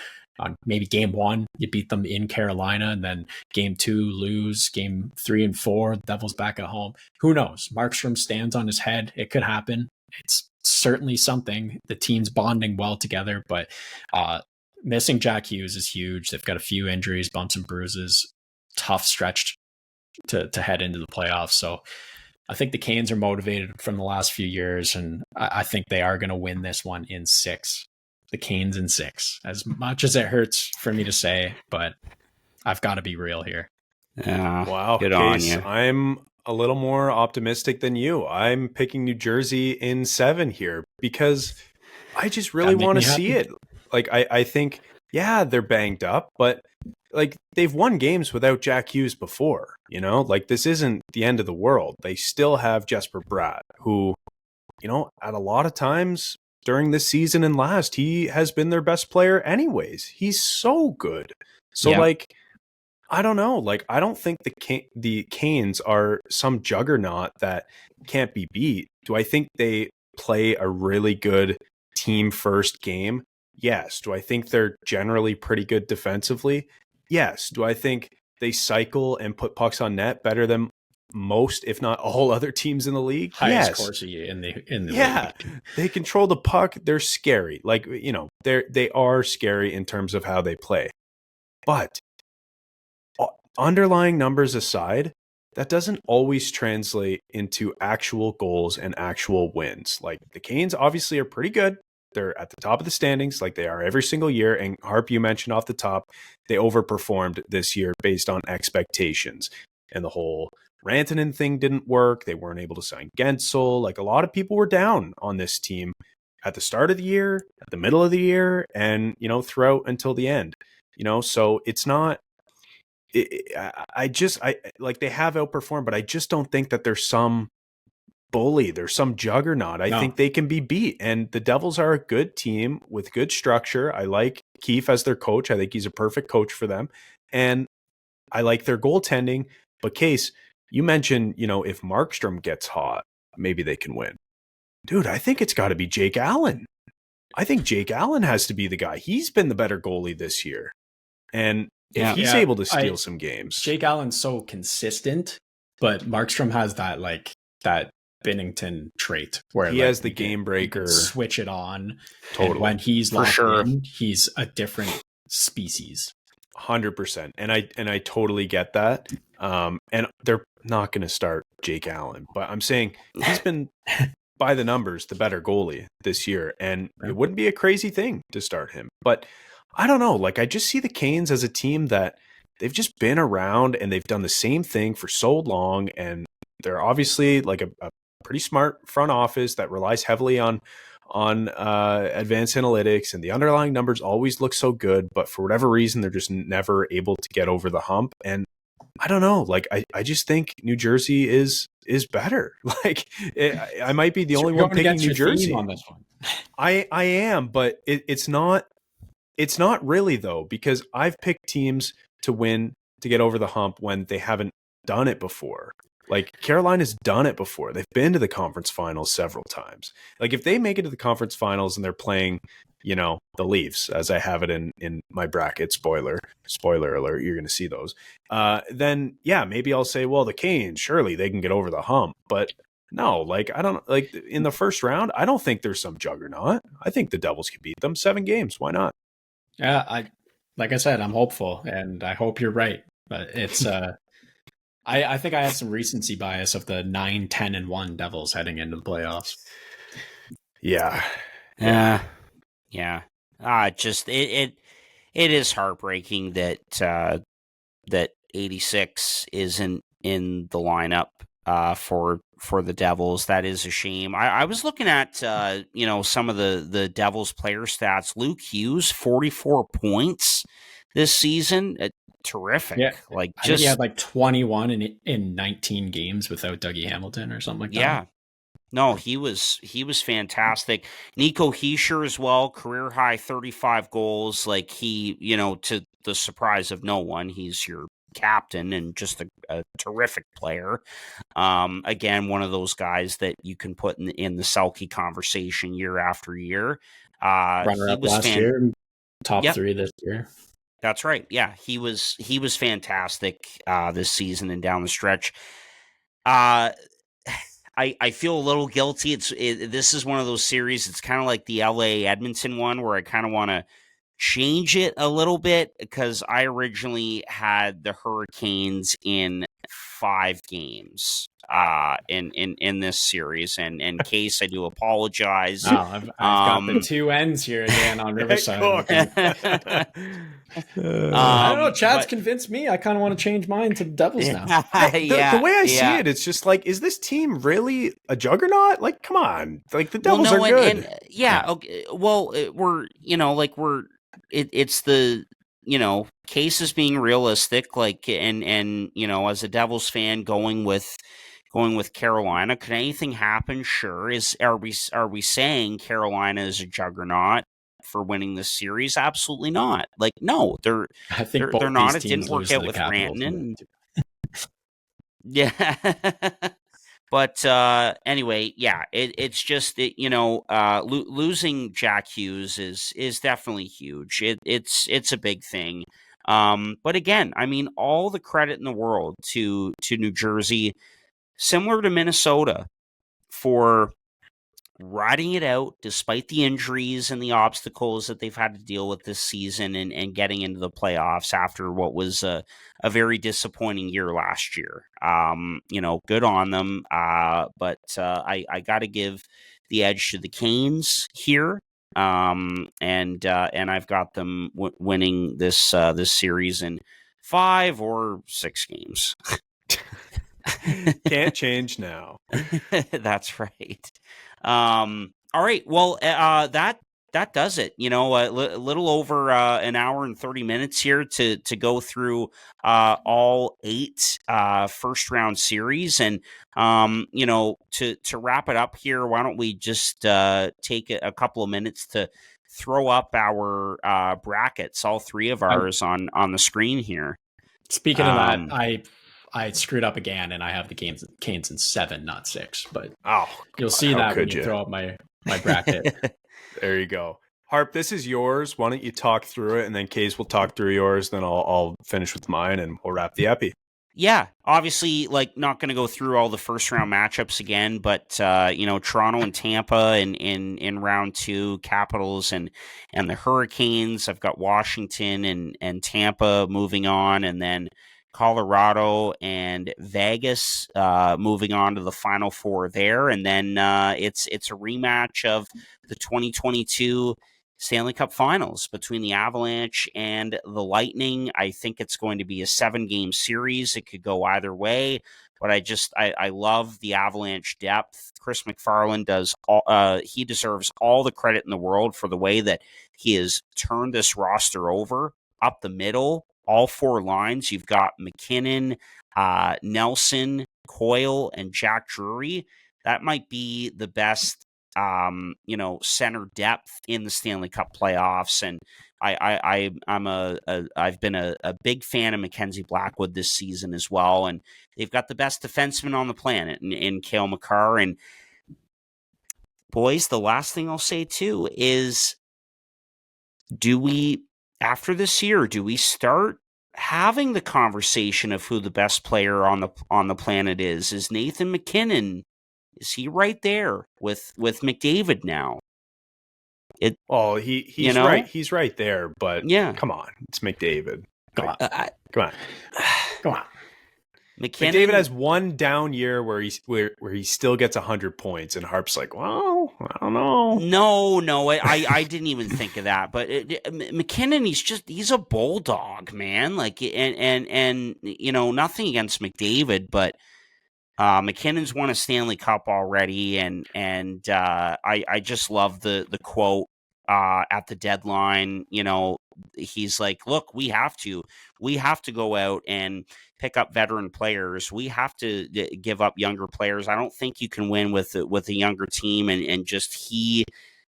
maybe game 1, you beat them in Carolina, and then game 2, lose. Game 3 and 4, the Devils back at home. Who knows? Markstrom stands on his head. It could happen. It's certainly something. The team's bonding well together, but missing Jack Hughes is huge. They've got a few injuries, bumps and bruises. Tough stretch to head into the playoffs. So I think the Canes are motivated from the last few years, and I think they are going to win this one in 6. The Canes in 6. As much as it hurts for me to say, but I've got to be real here. Yeah. Wow. Good on you. I'm a little more optimistic than you. I'm picking New Jersey in 7 here because I just really want to see it. Like, I think, they're banged up, but like they've won games without Jack Hughes before, like this isn't the end of the world. They still have Jesper Bratt, who, at a lot of times during this season and last, he has been their best player anyways. He's so good. So I don't know. Like, I don't think the Canes are some juggernaut that can't be beat. Do I think they play a really good team first game? Yes. Do I think they're generally pretty good defensively? Yes. Do I think they cycle and put pucks on net better than most, if not all, other teams in the league? Highest Corsi in the league. They control the puck. They're scary. Like, they are scary in terms of how they play. But underlying numbers aside, that doesn't always translate into actual goals and actual wins. Like, the Canes obviously are pretty good. They're at the top of the standings like they are every single year. And Harp, you mentioned off the top, they overperformed this year based on expectations. And the whole Rantanen thing didn't work. They weren't able to sign Gensel. Like, a lot of people were down on this team at the start of the year, at the middle of the year, and, throughout until the end. So it's not, I like, they have outperformed, but I just don't think that there's some bully. There's some juggernaut. I think they can be beat. And the Devils are a good team with good structure. I like Keefe as their coach. I think he's a perfect coach for them. And I like their goaltending. But Case, you mentioned, if Markstrom gets hot, maybe they can win. Dude, I think it's got to be Jake Allen. I think Jake Allen has to be the guy. He's been the better goalie this year. And if he's able to steal some games. Jake Allen's so consistent, but Markstrom has that Binnington trait where he has the game breaker. Switch it on. Totally. And when he's For locked sure. in, he's a different species. 100%. And I totally get that. And they're not going to start Jake Allen, but I'm saying he's been by the numbers the better goalie this year, and it wouldn't be a crazy thing to start him. But I don't know, like I just see the Canes as a team that they've just been around and they've done the same thing for so long, and they're obviously like a pretty smart front office that relies heavily on advanced analytics, and the underlying numbers always look so good, but for whatever reason they're just never able to get over the hump. And I don't know, like I just think New Jersey is better. Like I might be the only one picking New Jersey on this one. I am, but it's not really though, because I've picked teams to win, to get over the hump when they haven't done it before. Like Carolina's done it before. They've been to the conference finals several times. Like if they make it to the conference finals and they're playing, you know, the Leafs, as I have it in my bracket, spoiler alert, you're going to see those. Then yeah, maybe I'll say, well, the Canes, surely they can get over the hump. But no, like I don't, like in the first round, I don't think there's some juggernaut. I think the Devils can beat them 7 games. Why not? Yeah, like I said, I'm hopeful, and I hope you're right. But it's I think I have some recency bias of the 9-10-1 Devils heading into the playoffs. Yeah. Just it is heartbreaking that 86 isn't in the lineup for the Devils. That is a shame. I was looking at some of the Devils player stats. Luke Hughes, 44 points this season. Terrific. Yeah. Like I think he had like 21 in 19 games without Dougie Hamilton or something like that. Yeah. No, he was fantastic. Nico Hischier as well, career high 35 goals. Like he, to the surprise of no one, he's your captain and just a terrific player. Again, one of those guys that you can put in the Selke conversation year after year. Runner up last year, top 3 this year. That's right. Yeah, he was fantastic this season and down the stretch. I feel a little guilty. This is one of those series. It's kind of like the LA Edmonton one where I kind of want to change it a little bit because I originally had the Hurricanes in 5 games in this series, and in case I do apologize. Oh, I've got the 2 ends here again on Riverside. I don't know. Chad's convinced me. I kind of want to change mine to the Devils now. The way I see it, it's just like, is this team really a juggernaut? Like, come on, like the Devils are good. Okay. Well, it's the case is being realistic, like, and as a Devils fan going with Carolina, could anything happen? Sure. Are we saying Carolina is a juggernaut for winning this series? Absolutely not. Like, no, they're not. It didn't work out with Rantanen. Yeah. But anyway, yeah, it's just losing Jack Hughes is definitely huge. It's a big thing. But again, I mean, all the credit in the world to New Jersey, similar to Minnesota, for riding it out despite the injuries and the obstacles that they've had to deal with this season and getting into the playoffs after what was a very disappointing year last year. Good on them. But I got to give the edge to the Canes here. And I've got them winning this series in 5 or 6 games. Can't change now. That's right. All right. Well, that does it. A little over an hour and 30 minutes here to go through all 8 first round series, and to wrap it up here, why don't we just take a couple of minutes to throw up our brackets, all 3 of ours on the screen here. Speaking of that, I screwed up again, and I have the Canes in 7, not 6. But you'll see that when you throw up my bracket. There you go. Harp, this is yours. Why don't you talk through it, and then Case will talk through yours. Then I'll finish with mine, and we'll wrap the epi. Yeah, obviously, like not going to go through all the first round matchups again, but Toronto and Tampa in round two, Capitals and the Hurricanes. I've got Washington and Tampa moving on, and then Colorado and Vegas moving on to the Final Four there, and then it's a rematch of the 2022 Stanley Cup Finals between the Avalanche and the Lightning. I think it's going to be a 7-game series. It could go either way, but I love the Avalanche depth. Chris McFarland he deserves all the credit in the world for the way that he has turned this roster over up the middle. All 4 lines. You've got McKinnon, Nelson, Coyle, and Jack Drury. That might be the best center depth in the Stanley Cup playoffs. And I've been a big fan of Mackenzie Blackwood this season as well. And they've got the best defenseman on the planet in Cale Makar. And boys, the last thing I'll say too is, after this year, do we start having the conversation of who the best player on the planet is? Is Nathan McKinnon, is he right there with McDavid now? He's right. He's right there, but come on, it's McDavid. Come on. McDavid has one down year where he still gets 100 points, and Harp's like, well, I don't know. No, I didn't even think of that. But McKinnon, he's a bulldog, man. Like, and nothing against McDavid, but McKinnon's won a Stanley Cup already, and I just love the quote at the deadline. He's like, look, we have to go out and pick up veteran players. We have to give up younger players. I don't think you can win with a younger team, and he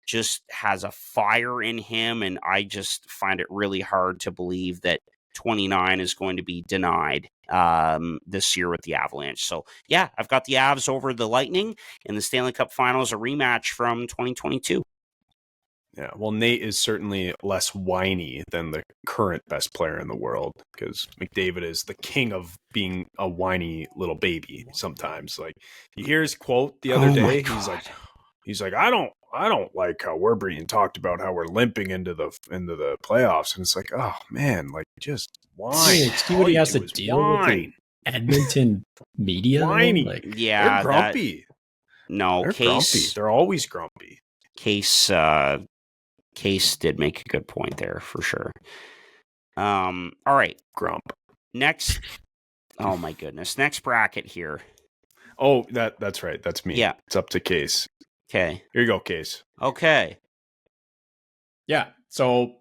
just has a fire in him, and I just find it really hard to believe that 29 is going to be denied this year with the Avalanche. So yeah, I've got the Avs over the Lightning in the Stanley Cup Finals, a rematch from 2022. Yeah, well, Nate is certainly less whiny than the current best player in the world, because McDavid is the king of being a whiny little baby sometimes. Like, you hear his quote the other day, he's like, I don't like how we're being talked about, how we're limping into the playoffs, and it's like, oh man, like, just whine. See what he has to deal with the Edmonton media. Whiny. Like, they're grumpy. They're grumpy. They're always grumpy. Case did make a good point there for sure. All right. Grump. Next. Oh my goodness. Next bracket here. Oh, that's right. That's me. Yeah. It's up to Case. Okay. Here you go, Case. Okay. Yeah. So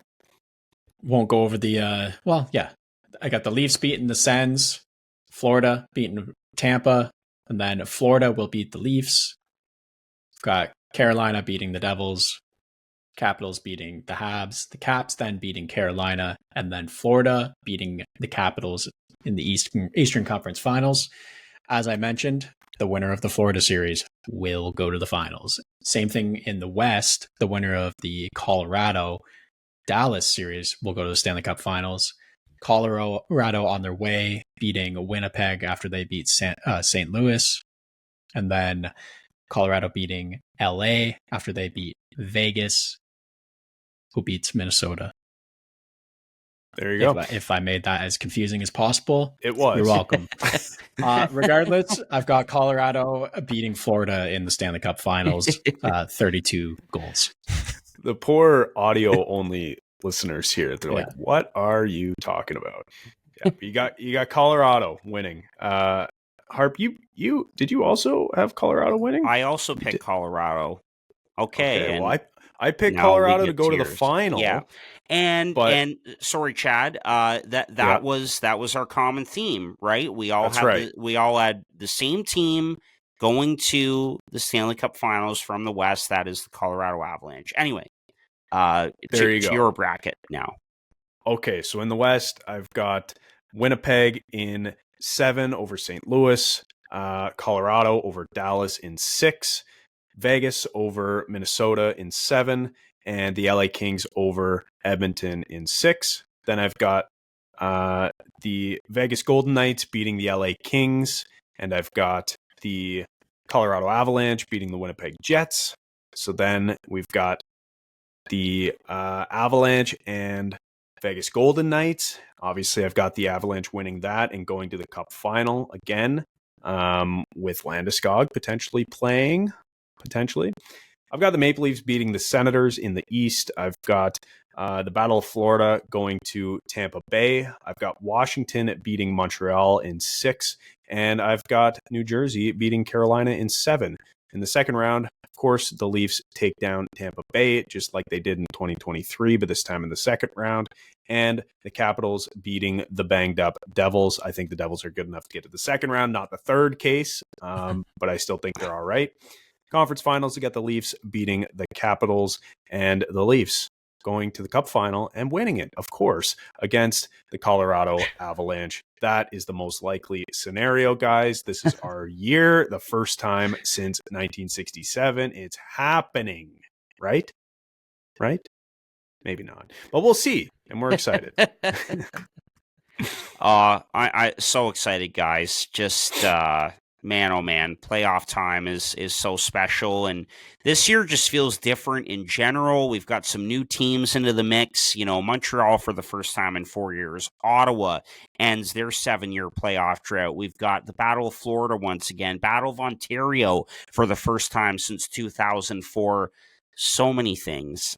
won't go over the I got the Leafs beating the Sens, Florida beating Tampa, and then Florida will beat the Leafs. Got Carolina beating the Devils, Capitals beating the Habs, the Caps then beating Carolina, and then Florida beating the Capitals in the Eastern Conference Finals. As I mentioned, the winner of the Florida series will go to the finals. Same thing in the West, the winner of the Colorado Dallas series will go to the Stanley Cup Finals. Colorado on their way, beating Winnipeg after they beat St. Louis, and then Colorado beating LA after they beat Vegas, who beats Minnesota. There you go. If I made that as confusing as possible, it was. You're welcome. Regardless, I've got Colorado beating Florida in the Stanley Cup Finals, 32 goals. The poor audio-only listeners here, they're like, what are you talking about? Yeah, you got Colorado winning. Harp, you did you also have Colorado winning? I also picked Colorado. Okay, well, I picked Colorado to go to the final. Yeah, and sorry, Chad. That was our common theme, right? We all had the same team going to the Stanley Cup Finals from the West. That is the Colorado Avalanche. Anyway, there you go. Your bracket now. Okay, so in the West, I've got Winnipeg in 7 over St. Louis, Colorado over Dallas in 6, Vegas over Minnesota in 7, and the LA Kings over Edmonton in 6. Then I've got the Vegas Golden Knights beating the LA Kings, and I've got the Colorado Avalanche beating the Winnipeg Jets. So then we've got the Avalanche and Vegas Golden Knights. Obviously, I've got the Avalanche winning that and going to the Cup final again, with Landeskog potentially playing. Potentially. I've got the Maple Leafs beating the Senators in the East. I've got the Battle of Florida going to Tampa Bay. I've got Washington beating Montreal in 6. And I've got New Jersey beating Carolina in 7. In the second round, of course, the Leafs take down Tampa Bay, just like they did in 2023, but this time in the second round. And the Capitals beating the banged-up Devils. I think the Devils are good enough to get to the second round, not the third case, but I still think they're all right. Conference finals, we got the Leafs beating the Capitals, and the Leafs going to the Cup final and winning it, of course, against the Colorado Avalanche. That is the most likely scenario, guys. This is our year, the first time since 1967. It's happening, right? Right? Maybe not, but we'll see, and we're excited. I so excited, guys. Just man, oh man, playoff time is so special, and this year just feels different in general. We've got some new teams into the mix. You know, Montreal for the first time in 4 years. Ottawa ends their 7-year playoff drought. We've got the Battle of Florida once again. Battle of Ontario for the first time since 2004. So many things.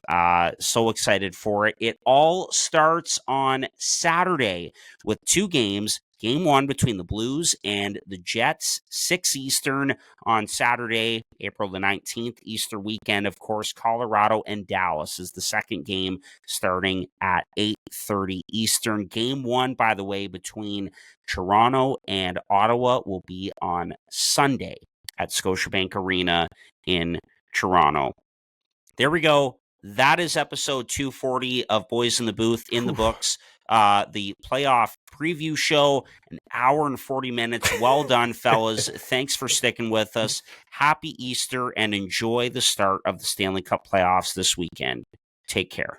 So excited for it. It all starts on Saturday with 2 games. Game 1 between the Blues and the Jets, 6 Eastern on Saturday, April the 19th, Easter weekend. Of course, Colorado and Dallas is the second game starting at 8:30 Eastern. Game 1, by the way, between Toronto and Ottawa will be on Sunday at Scotiabank Arena in Toronto. There we go. That is episode 240 of Boys in the Booth in the books. The playoff preview show, an hour and 40 minutes. Well done, fellas. Thanks for sticking with us. Happy Easter and enjoy the start of the Stanley Cup playoffs this weekend. Take care.